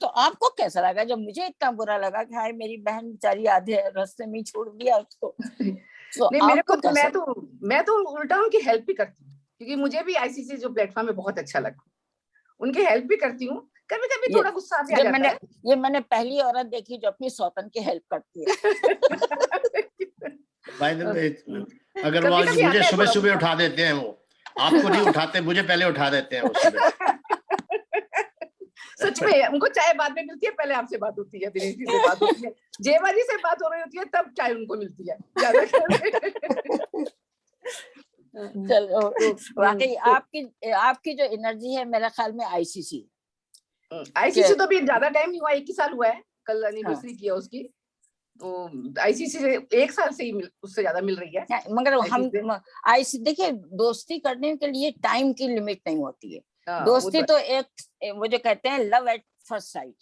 तो आपको कैसा लगा? जब मुझे इतना बुरा लगा कि हाय मेरी बहन बेचारी आधे रास्ते में छोड़ दिया उसको। नहीं मेरे को मैं तो उल्टा उनकी हेल्प भी करती हूँ, क्योंकि मुझे भी ICC जो प्लेटफॉर्म है बहुत अच्छा लगा, उनकी हेल्प भी करती हूँ। कभी कभी थोड़ा गुस्सा भी आ जाता है। ये मैंने पहली औरत देखी जो अपनी सौतन की हेल्प करती है। भाई अगर वो मुझे सुबह सुबह उठा देते हैं, वो आपको नहीं उठाते, मुझे पहले उठा देते हैं वो सुबह। सच में उनको चाय बाद में मिलती है, पहले आपसे बात होती है, दिनेश जी से बात होती है, जेबाजी से बात हो रही होती है, तब चाय उनको मिलती है। चलो वाकई आपकी जो एनर्जी है मेरे ख्याल में ICC तो भी ज्यादा टाइम नहीं हुआ, 1 ही साल हुआ है, कल एनिवर्सरी किया उसकी, तो ICC से 1 साल से ही उससे ज्यादा मिल रही है। मगर हम ICC देखिए दोस्ती करने के लिए टाइम की लिमिट नहीं होती है। दोस्ती तो एक वो जो कहते हैं लव एट फर्स्ट साइट,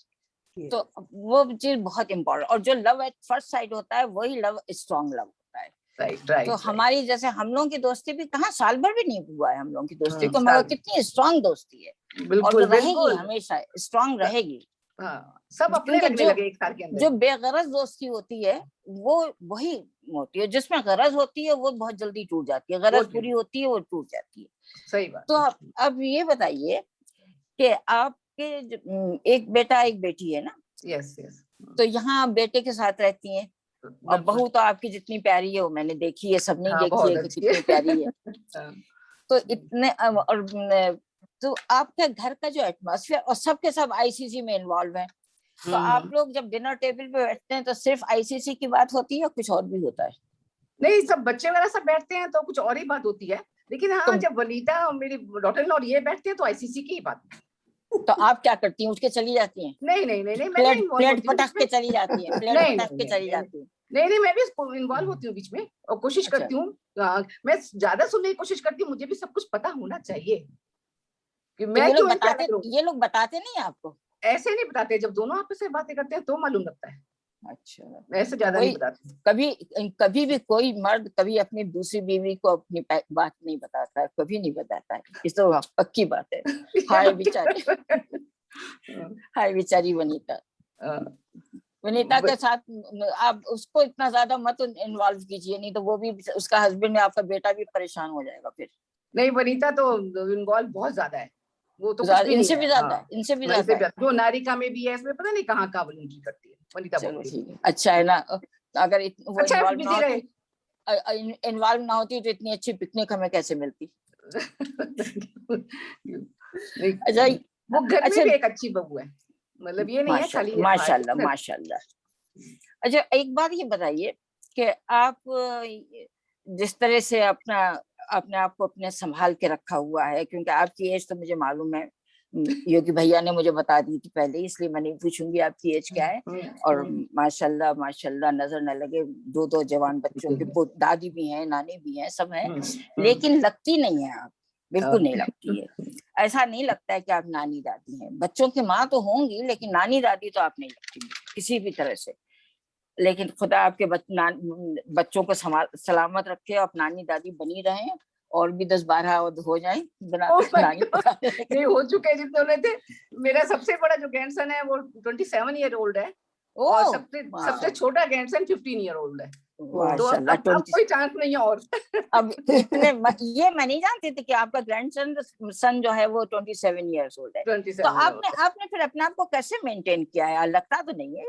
तो वो चीज बहुत इम्पोर्टेंट, और जो लव एट फर्स्ट साइट होता है वही लव स्ट्रॉन्ग लव होता है। तो हमारी जैसे हम लोगों की दोस्ती भी कहाँ साल भर भी नहीं हुआ है हम लोगों की दोस्ती को, मगर कितनी स्ट्रॉन्ग दोस्ती है, और रहेगी हमेशा स्ट्रॉन्ग रहेगी। सब अपने लगने लगे 1 साल के अंदर। जो बेगरज दोस्ती होती है वो वही होती है, जिसमें गरज होती है वो बहुत जल्दी टूट जाती है, गरज पूरी होती है वो टूट जाती है। सही बात। तो अब ये बताइए कि आपके एक बेटा एक बेटी है ना? यस। तो यहाँ बेटे के साथ रहती हैं, और बहू तो आपकी जितनी प्यारी है वो मैंने देखी है, सबने देखी है कि कितनी प्यारी है। तो इतने और तो आपके घर का जो एटमॉस्फेयर, और सबके सब ICC में इन्वॉल्व हैं, तो आप लोग जब डिनर टेबल पे बैठते हैं तो सिर्फ ICC की बात होती है, कुछ और भी होता है? नहीं, सब बच्चे वगैरह सब बैठते हैं तो कुछ और ही बात होती है, लेकिन हाँ जब वनीता और मेरी डॉटर इन लॉ ये बैठते हैं तो ICC की ही बात। तो आप क्या करती हैं? उठ के चली जाती हैं? नहीं, प्लेट पटक के चली जाती हैं? प्लेट पटक के चली जाती हैं? नहीं, मैं भी इन्वॉल्व होती हूँ बीच में, और कोशिश करती हूँ, मैं ज्यादा सुनने की कोशिश करती हूँ, मुझे भी सब कुछ पता होना चाहिए कि मैं ये लोग बताते नहीं आपको? ऐसे नहीं बताते, जब दोनों आपस में बातें करते हैं तो मालूम लगता है। अच्छा, ऐसे ज्यादा नहीं बताते। कभी भी कोई मर्द कभी अपनी दूसरी बीवी को अपनी बात नहीं बताता है, कभी नहीं बताता है, इस तो पक्की बात है। हाय बेचारी वनीता के साथ आप उसको इतना ज्यादा मत इन्वॉल्व कीजिए, नहीं तो वो भी, उसका हस्बैंड है आपका बेटा भी परेशान हो जाएगा फिर। नहीं, वनीता तो इन्वॉल्व बहुत ज्यादा है, वो तो इनसे भी ज्यादा जो नारिका में भी है, इसमें पता नहीं कहाँ वॉलंटियर करती है वनीता। चलो ठीक है, अच्छा है ना। अगर वो अच्छा इन्वॉल्व ना बिजी रहे। होती, इन्वॉल्व ना होती तो इतनी अच्छी पिकनिक हमें कैसे मिलती। नहीं, अच्छा वो घर में अच्छा भी एक अच्छी बहू है, मतलब ये नहीं है खाली ये माशाल्लाह बाहर। माशाल्लाह। अच्छा एक बात ये बताइए कि आप जिस तरह से अपने आप को अपने संभाल के रखा हुआ है, क्योंकि आपकी एज तो मुझे मालूम है, योगी भैया ने मुझे बता दी थी पहले, इसलिए मैं नहीं पूछूंगी आपकी एज क्या है। और माशाल्लाह माशाल्लाह नजर न लगे, दो जवान बच्चों की दादी भी हैं, नानी भी हैं, सब हैं, लेकिन लगती नहीं है आप, बिल्कुल नहीं लगती है। ऐसा नहीं लगता है कि आप नानी दादी हैं। बच्चों की माँ तो होंगी, लेकिन नानी दादी तो आप नहीं लगती किसी भी तरह से। लेकिन खुदा आपके बच्चों को सलामत रखे, और नानी दादी बनी रहें, और भी 10-12 हो जाए बिना नानी नहीं हो चुके जितने होने थे। मेरा सबसे बड़ा जो ग्रैंडसन है वो 27 ईयर ओल्ड है, और सबसे छोटा ग्रैंडसन 15 ईयर ओल्ड है। तो अब कोई चांस नहीं है। और अब इतने ये मैं नहीं जानती थी कि आपका ग्रैंडसन जो है वो 27 ईयर्स ओल्ड है। तो आपने फिर अपने आप को कैसे मेंटेन किया है? लगता तो नहीं है।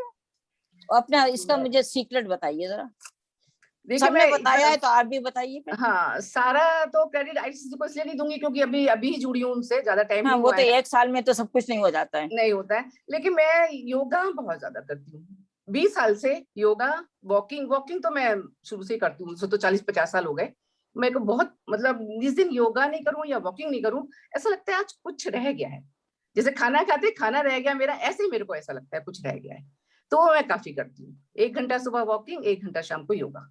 अपना इसका मुझे सीक्रेट बताइए जरा। सबने बताया है तो आप भी बताइए। हाँ, सारा तो क्रेडिट आईसीसी को इसलिए नहीं दूंगी क्योंकि अभी ही जुड़ी हूँ उनसे, ज्यादा टाइम नहीं वो तो एक साल में तो सब कुछ नहीं हो जाता है, नहीं होता है। लेकिन मैं योगा बहुत ज्यादा करती हूँ, 20 साल से योगा। वॉकिंग तो मैं शुरू से करती हूँ, तो 40-50 साल हो गए। मेरे को बहुत, मतलब जिस दिन योगा नहीं करूँ या वॉकिंग नहीं करूँ, ऐसा लगता है आज कुछ रह गया है। जैसे खाना खाते खाना रह गया मेरा, ऐसे ही मेरे को ऐसा लगता है कुछ रह गया है। तो मैं काफी करती हूँ, 1 घंटा सुबह वॉकिंग, 1 घंटा शाम को योगा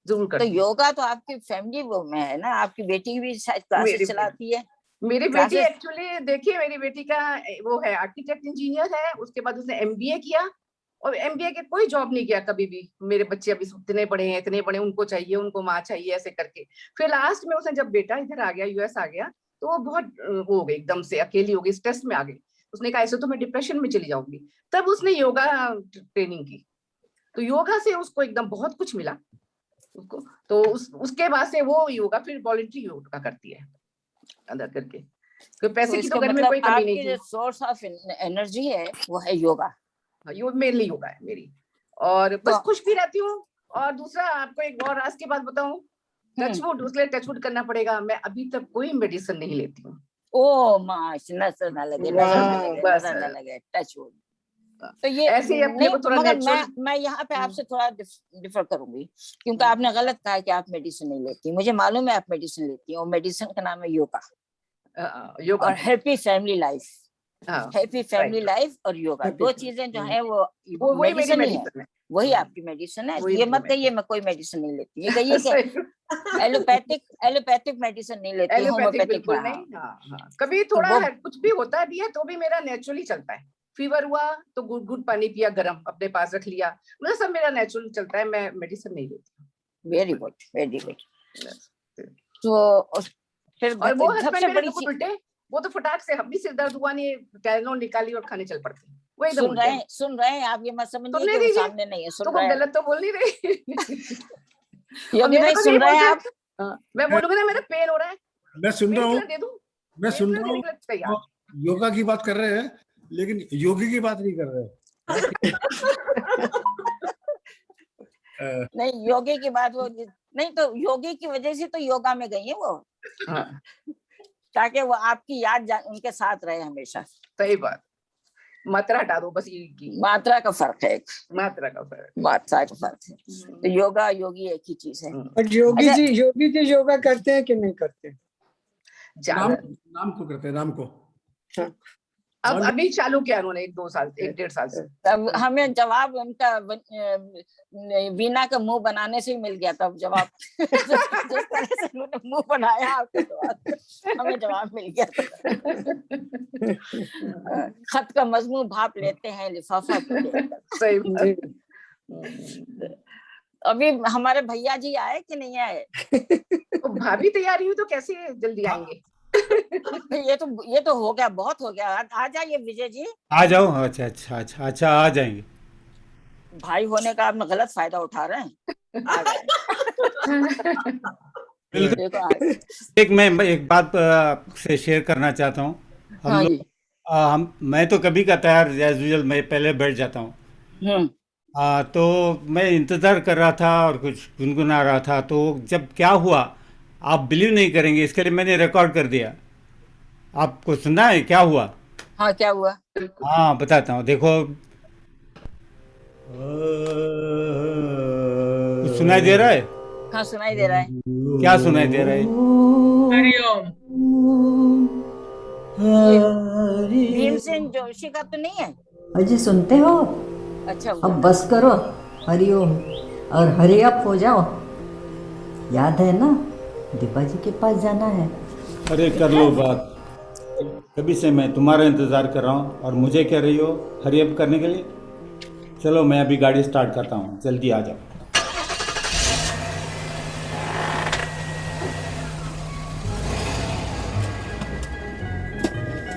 जरूर करती हूँ। तो योगा तो आपकी फैमिली में है ना? आपकी बेटी भी शायद क्लासेस चलाती है। मेरी बेटी एक्चुअली देखिए, मेरी बेटी का वो है आर्किटेक्ट इंजीनियर है, उसके बाद उसने एमबीए किया, और एमबीए के कोई जॉब नहीं किया कभी भी। मेरे बच्चे अभी इतने बड़े, उनको चाहिए, उनको माँ चाहिए, ऐसे करके। फिर लास्ट में उसने जब बेटा इधर आ गया, यूएस आ गया, तो वो बहुत वो हो गई, एकदम से अकेली हो गई, स्ट्रेस में आ गई। उसने कहा ऐसे तो मैं डिप्रेशन में चली जाऊंगी। तब उसने योगा ट्रेनिंग की, तो योगा से उसको एकदम बहुत कुछ मिला उसको। तो उसके बाद से वो योगा फिर वॉलंटरी योगा करती है अंदर करके, तो पैसे की तो घर में कोई कमी नहीं थी। सोर्स ऑफ एनर्जी है वो है योगा। मेरे लिए योगा है मेरी, और बस खुश भी रहती हूँ। और दूसरा आपको एक और राज की बात बताऊं, टचवुड, उसके लिए टचवुड करना पड़ेगा। मैं अभी तक कोई मेडिसिन नहीं लेती हूँ। ओ माश, नजर ना लगे टचवुड। तो ये ऐसे अपने को थोड़ा मगर मैं यहाँ पे आपसे थोड़ा डिफर करूंगी, क्योंकि आपने गलत कहा कि आप मेडिसिन नहीं लेती। मुझे मालूम है आप मेडिसिन लेती हैं, और मेडिसिन का नाम है योगा। और happy family life, happy family life और योगा, दो चीजें जो है वो मेडिसिन है, वही आपकी मेडिसिन है। ये मत कहिए मैं कोई मेडिसिन नहीं लेती, ये कहिए कि एलोपैथिक मेडिसिन नहीं लेती, होम्योपैथिक नहीं। कभी थोड़ा कुछ भी होता भी है तो भी मेरा नेचुरली चलता है। फीवर हुआ तो गुड़ पानी पिया, गरम अपने पास रख लिया, मतलब सब मेरा नेचुरल चलता है, मैं मेडिसिन नहीं लेती। Very good, very good. तो फिर और वो सबसे बड़ी उल्टे, वो तो फटाक से हम भी सिर दर्द हुआ नहीं, टाइलेनॉल निकाली और खाने चल पड़ते हैं। वो एकदम सुन रहे हैं आप, ये मत समझिए कि सामने नहीं है, सुन रहे हैं। गलत तो बोल नहीं रही। योगी भाई सुन रहे हैं आप? मैं बोलूंगा ना मेरा पेन हो रहा है, मैं सुन रहा हूँ। योगा की बात कर रहे हैं लेकिन योगी की बात नहीं कर रहे। नहीं, योगी की बात वो नहीं, तो योगी की वजह से तो योगा में गई है वो, ताकि वो आपकी याद उनके साथ रहे हमेशा। सही बात, मात्रा हटा दो बस, की मात्रा का फर्क है, मात्रा का फर्क है। तो योगा योगी एक ही चीज है। और योगी जी योगा करते हैं कि नहीं करते? नाम को करते हैं, नाम को। अब अभी चालू किया उन्होंने 1-1.5 साल से। तब हमें जवाब उनका वीणा का मुंह बनाने से ही मिल गया, तब जवाब जिस तरह से उन्होंने मुंह बनाया आपके जवाब, हमें जवाब मिल गया। खत का मजमून भाप लेते हैं लिफाफा। सही। अभी हमारे भैया जी आए कि नहीं आए? भाभी तैयारी हुई तो कैसे जल्दी आएंगे? ये तो हो गया, बहुत हो गया। आ जाइए विजय जी, आ जाओ। अच्छा आ जाएंगे। भाई होने का आप गलत फायदा उठा रहे हैं। मैं एक बात से शेयर करना चाहता हूँ। मैं तो कभी का तैयार एज यूजुअल मैं पहले बैठ जाता हूँ। तो मैं इंतज़ार कर रहा था और कुछ गुनगुना रहा था, तो जब क्या हुआ आप बिलीव नहीं करेंगे, इसके लिए मैंने रिकॉर्ड कर दिया। आपको सुनना है क्या हुआ? हाँ, क्या हुआ? हाँ बताता हूँ, देखो। कुछ सुनाई दे रहा है? हाँ, सुनाई दे रहा है। क्या सुनाई दे रहा है? हरिओम। ये भीमसेन जोशी का तो नहीं है? अजी सुनते हो? अच्छा अब बस करो, हरिओम और हरी अप हो जाओ। याद है ना, दीपा जी के पास जाना है। अरे कर लो बात, कभी से मैं तुम्हारा इंतज़ार कर रहा हूँ और मुझे कह रही हो हरी अप करने के लिए। चलो मैं अभी गाड़ी स्टार्ट करता हूँ, जल्दी आ जाओ।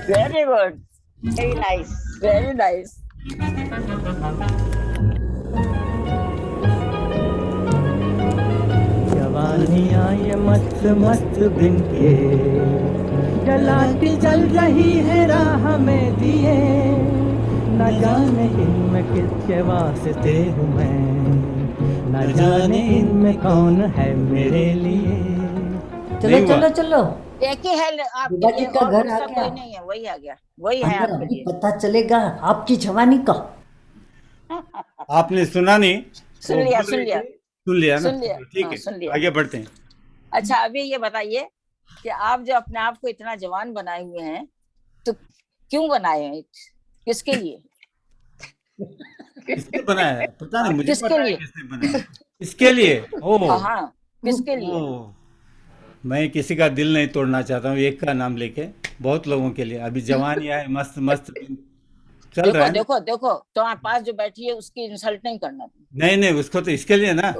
Very good, very nice, very nice. जवानियाँ ये मस्त मस्त दिन के जलाती जल रही है राह में दिए, न जाने इनमें किसके वास्ते हूँ मैं, न जाने इनमें कौन है मेरे लिए। चलो चलो चलो, एक ही है आपके लिए, का और घर आ दूसरा गया। कोई नहीं है, वही आ गया, वही है अंदर आपके अभी लिए। पता चलेगा आपकी जवानी का। आपने सुना नहीं? सुन लिया, सुन लिया, सुन लिया ना? सुन लिया, ठीक हाँ, है, सुन लिया। आगे बढ़ते हैं। अच्छा, अभी ये बताइए कि आप जो अपने आप को इतना जवान बनाए हुए हैं, तो क्यों बनाए हैं? किसके लिए? किसने बनाया है पता नहीं, मुझे किसके पता है लिए? किसने बनाया है। इसके लिए? हाँ, किसके लिए? मैं किसी का दिल नहीं तोड़ना चाहता हूँ, एक का नाम लेके, बहुत लोगों के लिए। अभी जवान या है, मस्त मस्त चल देखो रहा है ना? देखो देखो, तुम्हारे पास जो बैठी है उसकी इंसल्ट नहीं करना। नहीं नहीं, उसको तो इसके लिए ना,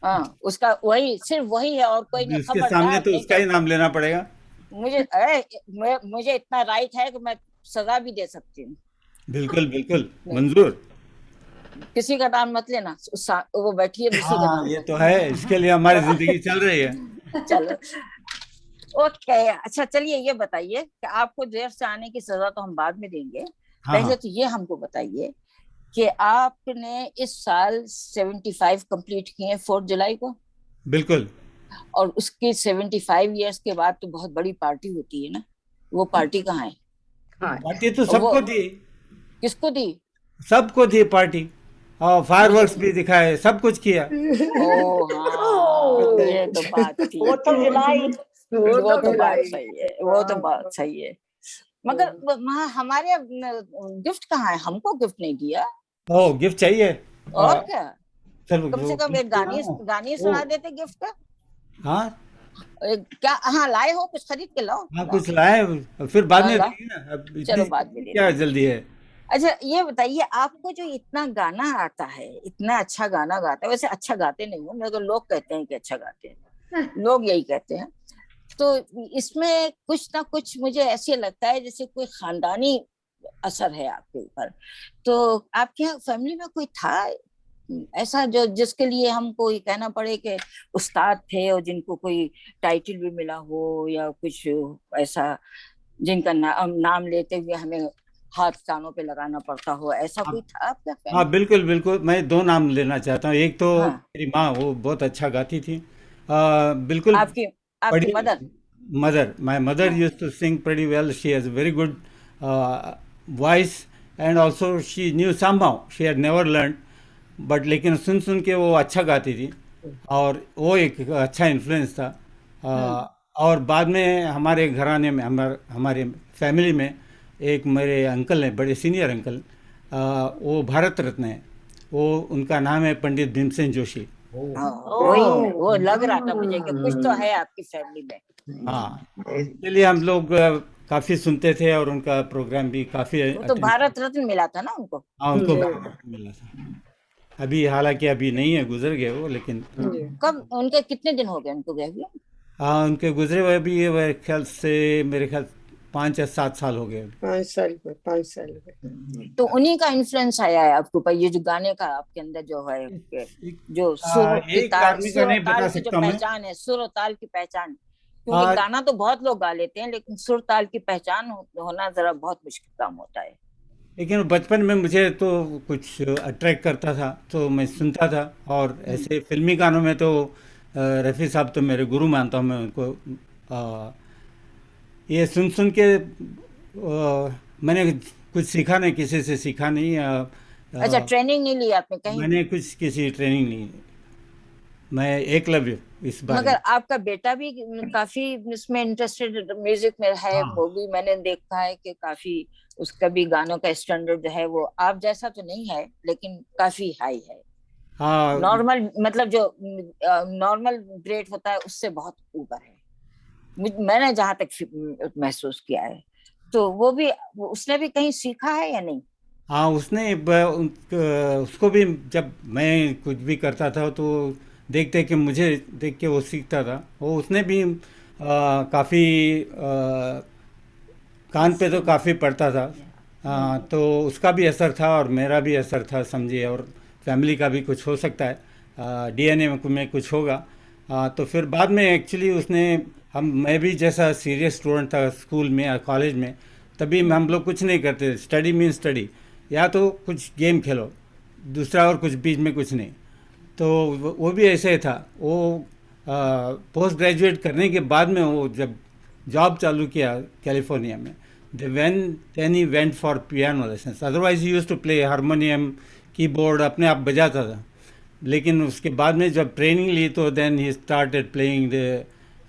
हाँ, उसका वही, सिर्फ वही है और कोई नहीं। उसके सामने तो उसका ही नाम लेना पड़ेगा। मुझे इतना राइट है कि मैं सजा भी दे सकती हूँ। बिल्कुल बिल्कुल मंजूर। किसी का नाम मत लेना, वो बैठी है उसी का नाम। ये तो है, इसके लिए हमारी जिंदगी चल रही है। चलो, ओके। अच्छा चलिए, ये बताइए कि आपको जेल से आने की सजा तो हम बाद में देंगे। पहले तो ये हमको बताइए कि आपने इस साल 75 कंप्लीट किए 4 जुलाई को। बिल्कुल। और उसके 75 इयर्स के बाद तो बहुत बड़ी पार्टी होती है ना, वो पार्टी कहाँ है? पार्टी तो सबको दी। किसको दी? सबको दी पार्टी, और फायरवर्क्स भी दिखाए, सब कुछ किया। ओ हाँ, ये तो बात थी। वो तो जुलाई, वो तो बात सही है, वो तो बात सही है। मगर हमारे गिफ्ट कहाँ है? हमको गिफ्ट नहीं दिया। ओ, गिफ्ट चाहिए? और क्या, चलो कम से कम एक गानी सुना देते गिफ्ट का। हाँ क्या? हाँ, लाए हो कुछ? खरीद के लाओ। हाँ, कुछ लाए, फिर बाद में देंगे ना, अब चलो बाद में क्या जल्दी है? अच्छा ये बताइए, आपको जो इतना गाना आता है, इतना अच्छा गाना गाता है, वैसे अच्छा गाते नहीं हो, मेरे को लोग कहते हैं कि अच्छा गाते हैं, लोग यही कहते हैं, तो इसमें कुछ ना कुछ मुझे ऐसे लगता है जैसे कोई खानदानी असर है आपके ऊपर। तो आपके यहाँ फैमिली में कोई था ऐसा जो जिसके लिए हमको ये कहना पड़े कि उस्ताद थे और जिनको कोई टाइटल भी मिला हो, या कुछ ऐसा जिनका नाम लेते हुए हमें हाथ कानों पे लगाना पड़ता हो, ऐसा कोई था आपका फैमिली? हाँ बिल्कुल बिल्कुल, मैं 2 नाम लेना चाहता हूँ। एक तो मेरी माँ, वो बहुत अच्छा गाती थी, बिल्कुल। आपकी mother? Mother, my mother used to sing pretty well. She has a very good voice, and also she knew somehow. She had never learned, but लेकिन सुन सुन के वो अच्छा गाती थी, और वो एक अच्छा इन्फ्लुएंस था। और बाद में हमारे घराने में, हमारे फैमिली में एक मेरे अंकल हैं, बड़े सीनियर अंकल, वो भारत रत्न है, वो उनका नाम है पंडित भीमसेन जोशी। वो लग रहा था मुझे कि कुछ तो है आपकी फैमिली में। हाँ, इसलिए हम लोग काफी सुनते थे, और उनका प्रोग्राम भी काफी। तो भारत रत्न मिला था ना उनको? हाँ, उनको भारत रत्न मिला था। अभी हालांकि अभी नहीं है, गुजर गए वो, लेकिन कब? उनके कितने दिन हो गए उनको गए हुए? हाँ, उनके गुजरे हुए भी मेरे ख्याल 5 या 7 साल हो गए। 5 साल। तो उन्हीं का इन्फ्लुएंस आया है आपके ऊपर, ये जो गाने का आपके अंदर जो है, जो सुर और ताल की जो पहचान है, सुर और ताल की पहचान, क्योंकि गाना तो बहुत लोग गा लेते हैं, लेकिन सुर ताल की पहचान होना जरा बहुत मुश्किल काम होता है। लेकिन बचपन में मुझे तो कुछ अट्रैक्ट करता था तो मैं सुनता था। और ऐसे फिल्मी गानों में तो रफ़ी साहब तो मेरे गुरु मानता हूँ मैं उनको। अ, ये सुन सुन के मैंने कुछ सीखा नहीं, किसी से सीखा नहीं। अच्छा, ट्रेनिंग नहीं ली आपने कहीं? मैंने कुछ किसी ट्रेनिंग नहीं, मैं एकलव्य इस बारे मगर में। आपका बेटा भी काफी इसमें इंटरेस्टेड म्यूजिक में है। हाँ। वो भी मैंने देखा है कि काफी उसका भी गानों का स्टैंडर्ड जो है वो आप जैसा तो नहीं है लेकिन काफी हाई है। हाँ, नॉर्मल मतलब जो नॉर्मल ग्रेड होता है उससे बहुत ऊपर है, मैंने जहां तक महसूस किया है। तो वो भी उसने भी कहीं सीखा है या नहीं? हाँ, उसने उसको भी जब मैं कुछ भी करता था तो देख देख के मुझे देख के वो सीखता था। वो उसने भी काफ़ी कान पे तो काफ़ी पड़ता था। तो उसका भी असर था और मेरा भी असर था समझिए, और फैमिली का भी कुछ हो सकता है, डीएनए में कुछ होगा। तो फिर बाद में एक्चुअली उसने मैं भी जैसा सीरियस स्टूडेंट था स्कूल में या कॉलेज में, तभी हम लोग कुछ नहीं करते, स्टडी मीन स्टडी, या तो कुछ गेम खेलो, दूसरा और कुछ बीच में कुछ नहीं। तो वो भी ऐसे ही था। वो पोस्ट ग्रेजुएट करने के बाद में वो जब जॉब चालू किया कैलिफोर्निया में, then he went for piano lessons. Otherwise he used to play harmonium, keyboard अपने आप बजाता था। लेकिन उसके बाद में जब ट्रेनिंग ली तो then he started playing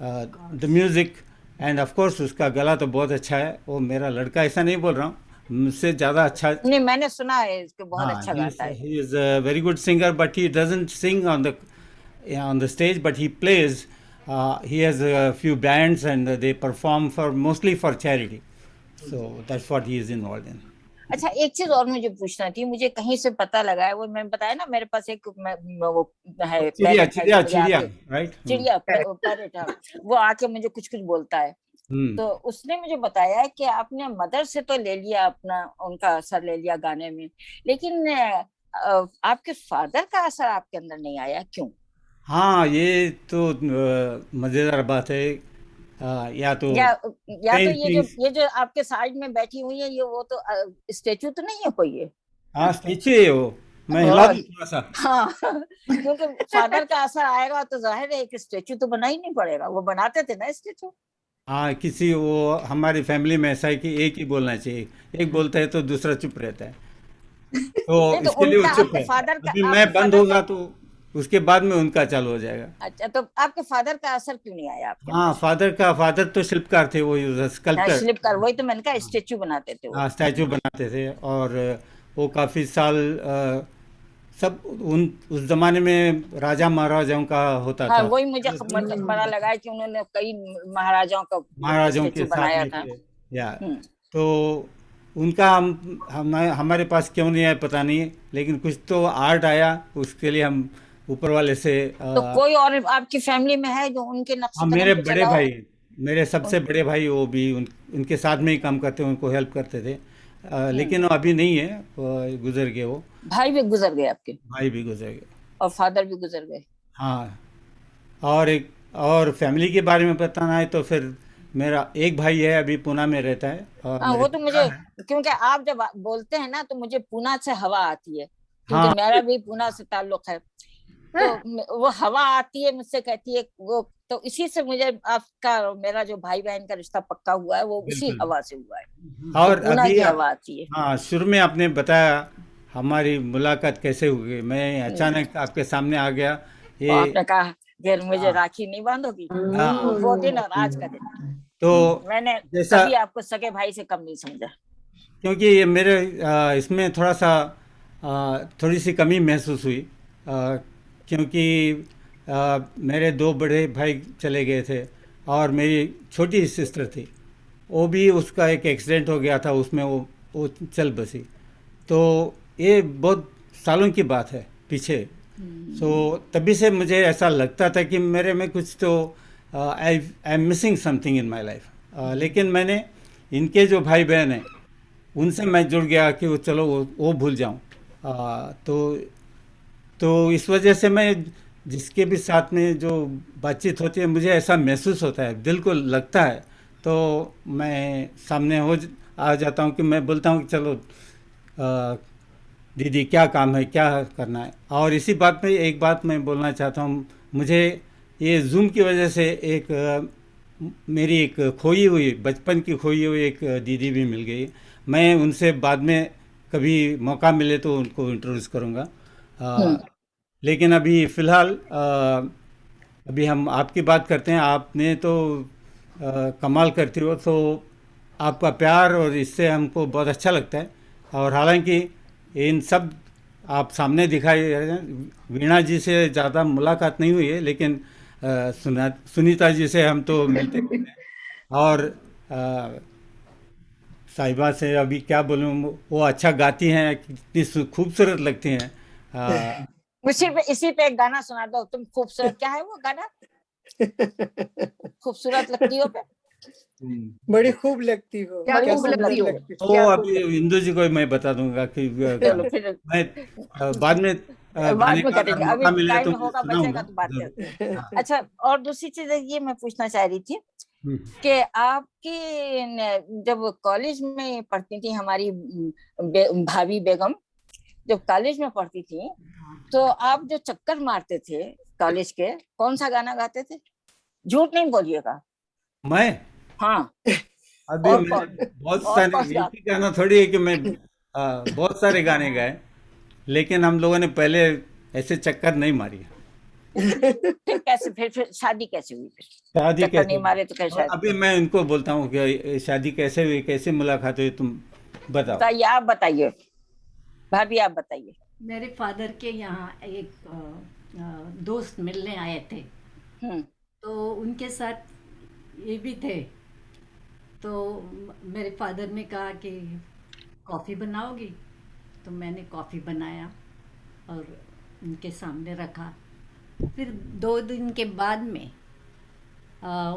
the music, and of course उसका गला तो बहुत अच्छा है। वो मेरा लड़का, ऐसा नहीं बोल रहा हूँ, मुझसे ज़्यादा अच्छा। नहीं, मैंने सुना है इसको, बहुत अच्छा हाँ, गाता है। he is a very good singer, but he doesn't sing on the stage, but he plays. He has a few bands and they perform mostly for charity. So that's what he is involved in. अच्छा, एक चीज और मुझे पूछना थी, मुझे कहीं से पता लगा है, वो मैंने बताया ना मेरे पास एक वो है चिड़िया parrot है, चिड़िया राइट। चिड़िया पैरेट है, वो आके मुझे कुछ कुछ बोलता है। तो उसने मुझे बताया कि आपने मदर से तो ले लिया अपना, उनका असर ले लिया गाने में, लेकिन आपके फादर का असर आपके अंदर नहीं आया, क्यों? हाँ, ये तो मजेदार बात है। या तो ये जो आपके साइड में बैठी हुई है, ये वो तो स्टेचू तो नहीं है कोई? ये हाँ, स्टेचू है वो, मैं हिला दूं थोड़ा सा। हाँ, क्योंकि फादर का असर आएगा तो जाहिर है एक स्टेचू तो बना ही नहीं पड़ेगा। वो बनाते थे ना स्टेचू। हाँ, किसी वो हमारी फैमिली में ऐसा है कि एक ही बोलना चाहिए, एक बोलता है तो दूसरा चुप रहता है, तो इसके लिए वो चुप है। अभी मैं बंद होगा तो उसके बाद में उनका चालू हो जाएगा। अच्छा, तो आपके फादर का असर क्यों नहीं आया आपके? हाँ, फादर तो शिल्पकार थे, वो स्कल्पटर। शिल्पकार, वही तो मैंने कहा, स्टेचू बनाते थे वो। हाँ, स्टैचू बनाते थे, और वो काफी साल सब उस जमाने में राजा महाराजाओं का होता था। वही मुझे पता लगा है कि उन्होंने कई महाराजाओं के बनाया साथ था। या तो उनका हमारे पास क्यों नहीं आया पता नहीं, लेकिन कुछ तो आर्ट आया, उसके लिए हम ऊपर वाले से। तो कोई और आपकी फैमिली में है जो उनके नक्शे कदम मेरे पे बड़े चला हो? भाई, मेरे सबसे बड़े भाई, वो भी उनके साथ में ही काम करते, उनको हेल्प करते थे। लेकिन वो अभी नहीं है, गुजर गए वो। भाई भी गुजर गए आपके? भाई भी गुजर गए और फादर भी गुजर गए। हाँ, और फैमिली के बारे में बताना है तो फिर मेरा एक भाई है, अभी पुणे में रहता है। और वो तो मुझे, क्योंकि आप जब बोलते हैं ना तो मुझे पुणे से हवा आती है, क्योंकि हाँ, मेरा भी पुणे से ताल्लुक है। तो वो हवा आती है, मुझसे कहती है वो, तो इसी से मुझे आपका मेरा जो भाई बहन का रिश्ता पक्का हुआ है वो उसी हवा से हुआ है। और तो अभी की हवा आती है। हाँ, शुरू में आपने बताया हमारी मुलाकात कैसे हुई, मैं अचानक आपके सामने आ गया। ये आपने कहा कि मुझे राखी नहीं बांधोगी, वो दिन और आज का दिन, तो मैंने जैसा कभी आपको सगे भाई से कम नहीं समझा, क्योंकि ये मेरे इसमें थोड़ी सी कमी महसूस हुई, क्योंकि मेरे 2 बड़े भाई चले गए थे और मेरी छोटी सिस्टर थी, वो भी, उसका एक एक्सीडेंट हो गया था, उसमें वो चल बसी। तो ये बहुत सालों की बात है पीछे। सो तभी से मुझे ऐसा लगता था कि मेरे में कुछ तो I am missing something in my life. लेकिन मैंने इनके जो भाई बहन हैं उनसे मैं जुड़ गया कि वो चलो वो भूल जाऊं। तो इस वजह से मैं जिसके भी साथ में जो बातचीत होती है, मुझे ऐसा महसूस होता है, दिल को लगता है, तो मैं सामने आ जाता हूँ कि मैं बोलता हूँ कि चलो दीदी क्या काम है, क्या करना है। और इसी बात में एक बात मैं बोलना चाहता हूँ, मुझे ये जूम की वजह से मेरी एक खोई हुई, बचपन की खोई हुई एक दीदी भी मिल गई। मैं उनसे बाद में कभी मौका मिले तो उनको इंट्रोड्यूस करूँगा। लेकिन अभी फ़िलहाल अभी हम आपकी बात करते हैं। आपने तो कमाल करती हो, तो आपका प्यार और इससे हमको बहुत अच्छा लगता है। और हालांकि इन सब आप सामने दिखाई दे रहे हैं। वीणा जी से ज़्यादा मुलाकात नहीं हुई है, लेकिन सुनीता जी से हम तो मिलते हैं। और साहिबा से अभी क्या बोलूँ, वो अच्छा गाती हैं, कितनी खूबसूरत लगती हैं। इसी पे एक गाना सुना दो। तुम खूबसूरत, क्या है वो गाना? खूबसूरत लगती हो पे? बड़ी खूब लगती हो, क्या क्या खूब सुंदर लगती हो? लगती हो। वो अभी इंदू जी को मैं बता दूंगा कि चलो फिर मैं बाद में बाद गाने में का करेंगे, अगर अभी मौका मिले तो टाइम मैं होगा सुनाऊंगा बचेगा तो बात जरूर। करते हैं। हाँ। अच्छा, और दूसरी चीज ये मैं पूछना चाह रही थी कि आपकी जब कॉलेज में पढ़ती थी, हमारी भाभी बेगम जब कॉलेज में पढ़ती थी, तो आप जो चक्कर मारते थे कॉलेज के, कौन सा गाना गाते थे? झूठ नहीं बोलिएगा। मैं हाँ। अभी और मैं कौन? बहुत और सारे, कौन एक गा? ही गाना थोड़ी है कि मैं बहुत सारे गाने गाए, लेकिन हम लोगों ने पहले ऐसे चक्कर नहीं मारी। फिर कैसे, फिर शादी कैसे हुई? फिर शादी चक्कर कैसे नहीं हुई? मारे तो कैसे? और अभी मैं उनको बोलता हूँ कि शादी कैसे हुई, कैसे मुलाकात हुई, तुम बताओ। बताइए, आप बताइए भाभी, आप बताइए। मेरे फादर के यहाँ एक दोस्त मिलने आए थे, तो उनके साथ ये भी थे। तो मेरे फादर ने कहा कि कॉफ़ी बनाओगी, तो मैंने कॉफ़ी बनाया और उनके सामने रखा। फिर 2 दिन के बाद में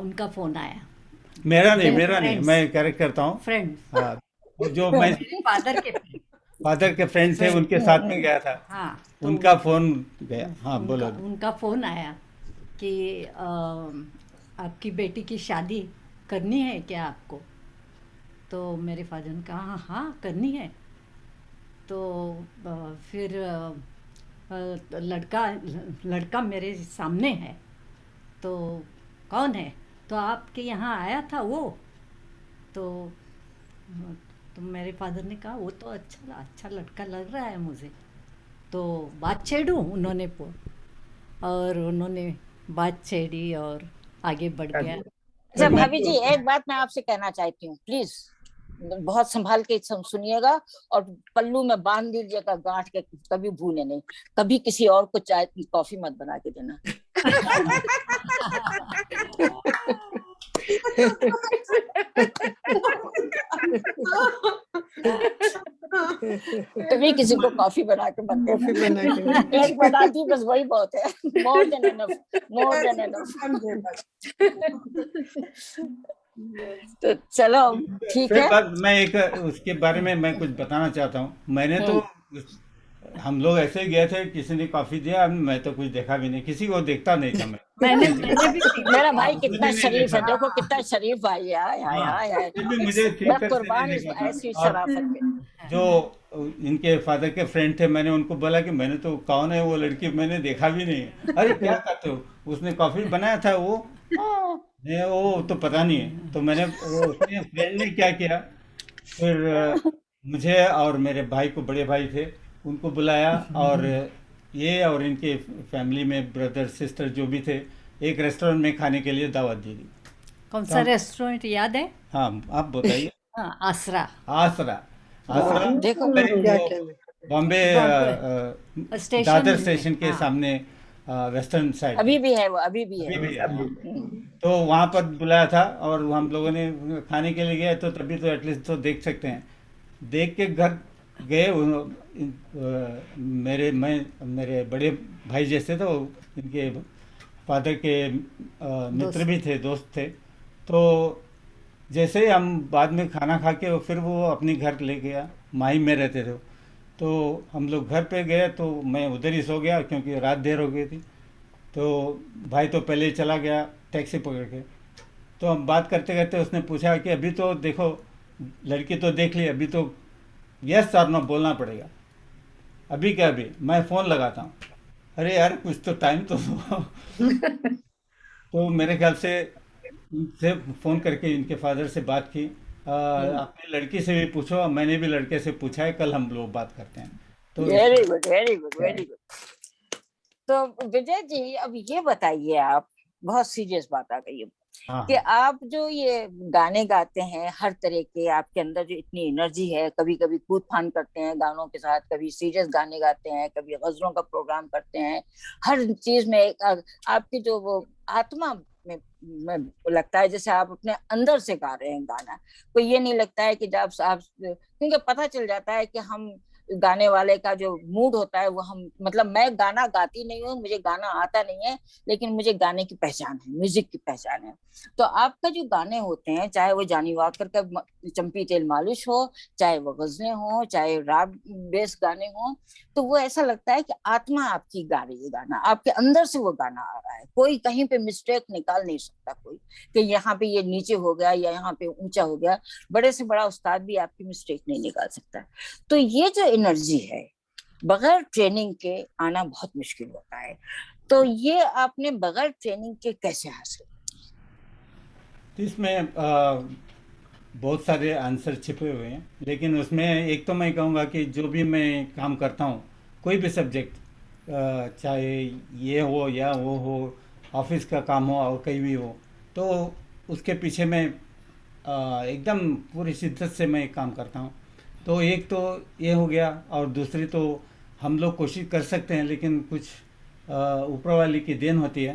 उनका फ़ोन आया। मेरा नहीं, मैं करेक्ट करता हूँ। फ्रेंड्स। हाँ, वो जो मैं मेरे फादर के फादर के फ्रेंड थे, उनके साथ में गया था। हाँ, तो उनका फोन गया। हाँ, बोलो। उनका फ़ोन आया कि आपकी बेटी की शादी करनी है क्या आपको? तो मेरे फादर ने कहा हाँ करनी है। तो फिर लड़का मेरे सामने है, तो कौन है? तो आपके यहाँ आया था वो। तो मेरे फादर ने कहा वो तो अच्छा लड़का लग रहा है मुझे, तो बात छेड़ूं? उन्होंने बात छेड़ी और आगे बढ़ गया। अच्छा भाभी जी, एक बात मैं आपसे कहना चाहती हूँ, प्लीज बहुत संभाल के सुनिएगा और पल्लू में बांध लीजिएगा गांठ के, कभी भूले नहीं। कभी किसी और को चाय कॉफी मत बना के देना। कभी किसी को कॉफी बना के मत देना। एक बनाती बस वही बहुत है। More than enough, more than enough. तो चलो ठीक है। मैं एक उसके बारे में मैं कुछ बताना चाहता हूँ। मैंने तो हम लोग ऐसे गए थे, किसी ने कॉफी दिया, मैं तो कुछ देखा भी नहीं, किसी को देखता नहीं था मैं। मैंने भी मेरा भाई कितना शरीफ है, देखो कितना शरीफ भाई है। हाय हाय हाय, मुझे ठीक से कुर्बान ऐसी शराफत पे। जो इनके फादर के फ्रेंड थे, मैंने उनको बोला कि मैंने तो, कौन है वो लड़की, मैंने देखा भी नहीं। अरे क्या करते हो, उसने कॉफी बनाया था वो तो पता नहीं है। तो मैंने उसने फ्रेंड ने क्या किया, फिर मुझे और मेरे भाई को, बड़े भाई थे, उनको बुलाया और ये और इनके फैमिली में ब्रदर सिस्टर जो भी थे, एक रेस्टोरेंट में खाने के लिए दावत दी थी। कौन सा रेस्टोरेंट याद है? हाँ, आप बताइए। आसरा। देखो बॉम्बे दादर स्टेशन के सामने वेस्टर्न साइड अभी भी है वो, अभी भी है। तो वहाँ पर बुलाया था और हम लोगों ने खाने के लिए गए, तो तभी तो एटलीस्ट तो देख सकते हैं। देख के घर गए, मेरे बड़े भाई जैसे थे, इनके फादर के मित्र भी थे, दोस्त थे। तो जैसे ही हम बाद में खाना खा के फिर वो अपने घर ले गया, माही में रहते थे। तो हम लोग घर पे गए, तो मैं उधर ही सो गया क्योंकि रात देर हो गई थी। तो भाई तो पहले ही चला गया टैक्सी पकड़ के। तो हम बात करते करते उसने पूछा कि अभी तो देखो, लड़की तो देख ली, अभी तो यस और नो बोलना पड़ेगा। अभी क्या अभी मैं फ़ोन लगाता हूँ, अरे यार कुछ तो टाइम तो दो। तो मेरे ख्याल से फ़ोन करके इनके फादर से बात की। अपनी लड़की से भी पूछो, मैंने भी लड़के से पूछा है, कल हम लोग बात करते हैं। तो very good, very good, very good. तो विजय जी, अब ये बताइए, आप, बहुत सीरियस बात आ गई है कि आप जो ये गाने गाते हैं, हर तरह के आपके अंदर जो इतनी एनर्जी है, कभी कभी कूद फान करते हैं गानों के साथ, कभी सीरियस गाने गाते हैं, कभी गजलों का प्रोग्राम करते हैं, हर चीज में आपकी जो वो आत्मा में लगता है जैसे आप अपने अंदर से गा रहे हैं गाना। तो ये नहीं लगता है कि जब आप, क्योंकि पता चल जाता है कि हम गाने वाले का जो मूड होता है वो हम, मतलब मैं गाना गाती नहीं हूँ, मुझे गाना आता नहीं है, लेकिन मुझे गाने की पहचान है, म्यूजिक की पहचान है। तो आपका जो गाने होते हैं, चाहे वो जानी वाकर का चंपी तेल मालिश हो, चाहे वो गजलें हो, चाहे राग बेस गाने हो, तो वो ऐसा लगता है कि आत्मा आपकी गा रही है गाना, आपके अंदर से वो गाना आ रहा है। कोई कहीं पे मिस्टेक निकाल नहीं सकता कोई, कि यहाँ पे ये नीचे हो गया या यहाँ पे ऊंचा हो गया। बड़े से बड़ा उस्ताद भी आपकी मिस्टेक नहीं निकाल सकता। तो ये जो एनर्जी है, बगैर ट्रेनिंग के आना बहुत मुश्किल होता है। तो ये आपने बगैर ट्रेनिंग के कैसे हासिल? इसमें बहुत सारे आंसर छिपे हुए हैं, लेकिन उसमें एक तो मैं कहूँगा कि जो भी मैं काम करता हूँ, कोई भी सब्जेक्ट, चाहे ये हो या वो हो, ऑफिस का काम हो और कहीं भी हो, तो उसके पीछे मैं एकदम पूरी शिद्दत से मैं काम करता हूँ। तो एक तो ये हो गया, और दूसरी तो हम लोग कोशिश कर सकते हैं, लेकिन कुछ ऊपर वाले की देन होती है,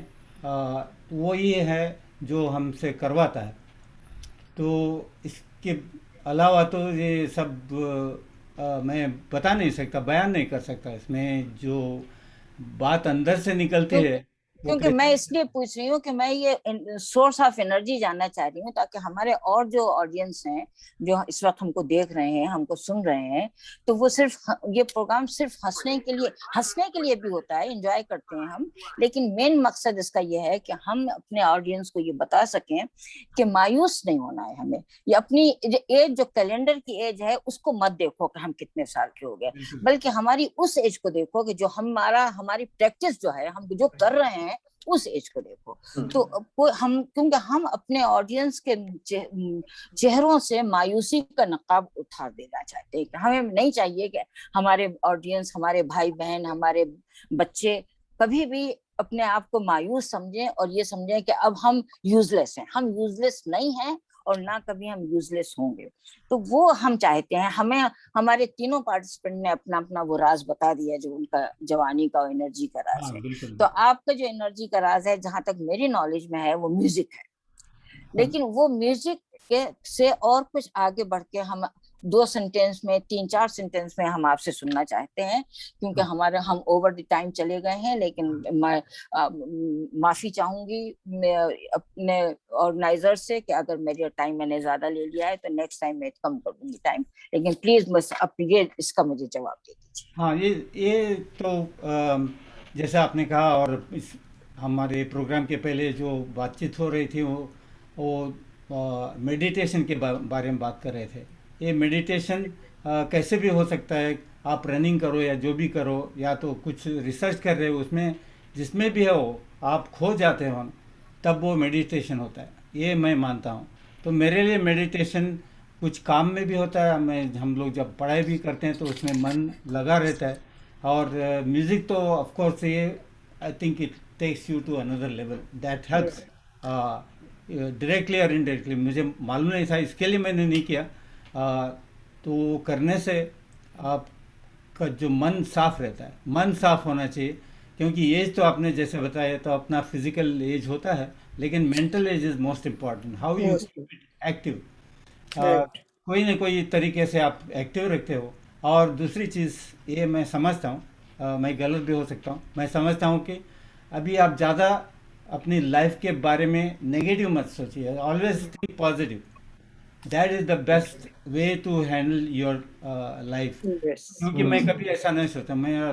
वो ये है जो हमसे करवाता है। तो इसके अलावा तो ये सब मैं बता नहीं सकता, बयान नहीं कर सकता। इसमें जो बात अंदर से निकलती है, क्योंकि मैं इसलिए पूछ रही हूँ कि मैं ये सोर्स ऑफ एनर्जी जानना चाह रही हूँ, ताकि हमारे और जो ऑडियंस हैं, जो इस वक्त हमको देख रहे हैं, हमको सुन रहे हैं, तो वो सिर्फ ये प्रोग्राम सिर्फ हंसने के लिए भी होता है, एंजॉय करते हैं हम, लेकिन मेन मकसद इसका ये है कि हम अपने ऑडियंस को ये बता सकें कि मायूस नहीं होना है हमें। ये अपनी एज, जो कैलेंडर की एज है, उसको मत देखो कि हम कितने साल के हो गए, बल्कि हमारी उस एज को देखो कि जो हमारी प्रैक्टिस जो है, हम जो कर रहे हैं, उस एज को देखो। तो हम, क्योंकि हम अपने ऑडियंस के चेहरों से मायूसी का नकाब उतार देना चाहते हैं। हमें नहीं चाहिए कि हमारे ऑडियंस, हमारे भाई बहन, हमारे बच्चे कभी भी अपने आप को मायूस समझें और ये समझें कि अब हम यूजलेस हैं। हम यूजलेस नहीं हैं और ना कभी हम यूजलेस होंगे। तो वो हम चाहते हैं। हमें हमारे तीनों पार्टिसिपेंट ने अपना अपना वो राज बता दिया, जो उनका जवानी का एनर्जी का राज है। तो आपका जो एनर्जी का राज है, जहां तक मेरी नॉलेज में है, वो म्यूजिक है। लेकिन वो म्यूजिक के से और कुछ आगे बढ़ के हम 2 सेंटेंस में, 3-4 सेंटेंस में हम आपसे सुनना चाहते हैं, क्योंकि हम ओवर द टाइम चले गए हैं। लेकिन मैं माफी चाहूंगी अपने ऑर्गेनाइजर से कि अगर मेरा टाइम मैंने ज्यादा ले लिया है, तो नेक्स्ट टाइम मैं कम कर दूंगी टाइम। लेकिन प्लीज बस अब ये इसका मुझे जवाब दे दीजिए। हाँ, ये तो जैसा आपने कहा, और हमारे प्रोग्राम के पहले जो बातचीत हो रही थी, वो मेडिटेशन के बारे में बात कर रहे थे। ये मेडिटेशन कैसे भी हो सकता है। आप रनिंग करो या जो भी करो, या तो कुछ रिसर्च कर रहे हो, उसमें जिसमें भी हो आप खो जाते हो, तब वो मेडिटेशन होता है, ये मैं मानता हूँ। तो मेरे लिए मेडिटेशन कुछ काम में भी होता है। हम लोग जब पढ़ाई भी करते हैं तो उसमें मन लगा रहता है। और म्यूज़िक तो ऑफ कोर्स ये, I think it takes you to another level, that helps directly और इनडायरेक्टली। मुझे मालूम नहीं था, इसके लिए मैंने नहीं किया। तो करने से आपका जो मन साफ रहता है, मन साफ होना चाहिए। क्योंकि एज तो आपने जैसे बताया, तो अपना फिजिकल एज होता है, लेकिन mental as is most important. How you active, कोई ना कोई तरीके से आप एक्टिव रखते हो। और दूसरी चीज़ ये मैं समझता हूँ, मैं गलत भी हो सकता हूँ, मैं समझता हूँ कि अभी आप ज़्यादा अपनी लाइफ के बारे में नेगेटिव मत सोचिए, always think positive. That is the best way to handle your life. क्योंकि मैं कभी ऐसा नहीं सोचता, मेरा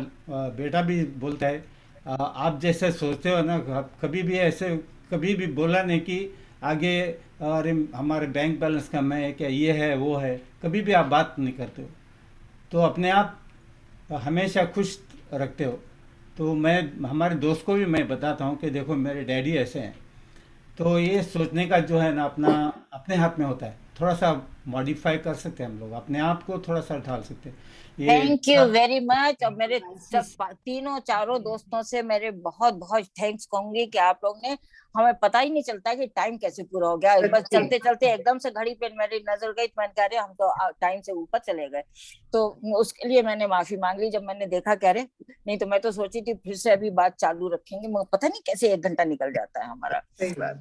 बेटा भी बोलता है, आप जैसे सोचते हो ना, कभी भी ऐसे कभी भी बोला नहीं कि आगे अरे हमारे बैंक बैलेंस कम है क्या, ये है वो है, कभी भी आप बात नहीं करते हो। तो अपने आप हमेशा खुश रखते हो। तो मैं हमारे दोस्त को भी मैं बताता हूँ कि देखो मेरे डैडी ऐसे हैं। तो ये सोचने का जो है ना अपना अपने हाथ में होता है, थोड़ा सा मॉडिफाई कर सकते हैं हम लोग, अपने आप को थोड़ा सा ढाल सकते हैं। Thank you very much. और मेरे तीनों चारों दोस्तों से मेरे बहुत बहुत थैंक्स कहूंगी कि आप लोग ने, हमें पता ही नहीं चलता कि टाइम कैसे पूरा हो गया, बस चलते चलते एकदम से घड़ी पे मेरी नजर गई तो मैंने कहा अरे हम तो टाइम से ऊपर चले गए। तो उसके लिए मैंने माफी मांग ली जब मैंने देखा, कह रहे नहीं तो मैं तो सोची थी फिर से अभी बात चालू रखेंगे, मगर पता नहीं कैसे 1 घंटा निकल जाता है हमारा।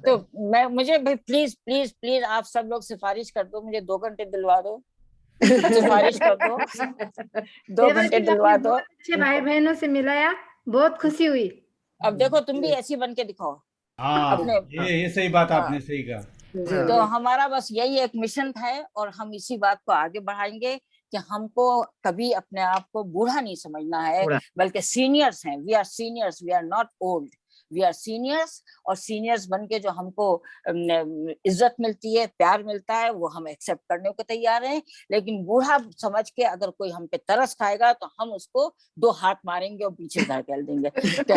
तो मुझे भाई प्लीज प्लीज प्लीज आप सब लोग सिफारिश कर दो, मुझे 2 घंटे दिलवा दो। सिफारिश कर दो, 2 घंटे दिलवा दो। अच्छे भाई बहनों से मिलाया, बहुत खुशी हुई। अब देखो तुम भी ऐसी बन के दिखाओ। हाँ, ये सही बात आपने सही कहा। तो हमारा बस यही एक मिशन है और हम इसी बात को आगे बढ़ाएंगे कि हमको कभी अपने आप को बूढ़ा नहीं समझना है, बल्कि सीनियर्स हैं। We are seniors, we are not old, we are seniors. और सीनियर्स बन के जो हमको इज्जत मिलती है, प्यार मिलता है, वो हम एक्सेप्ट करने को तैयार हैं। लेकिन बूढ़ा समझ के अगर कोई हम पे तरस खाएगा तो हम उसको 2 हाथ मारेंगे और पीछे धकेल देंगे। तो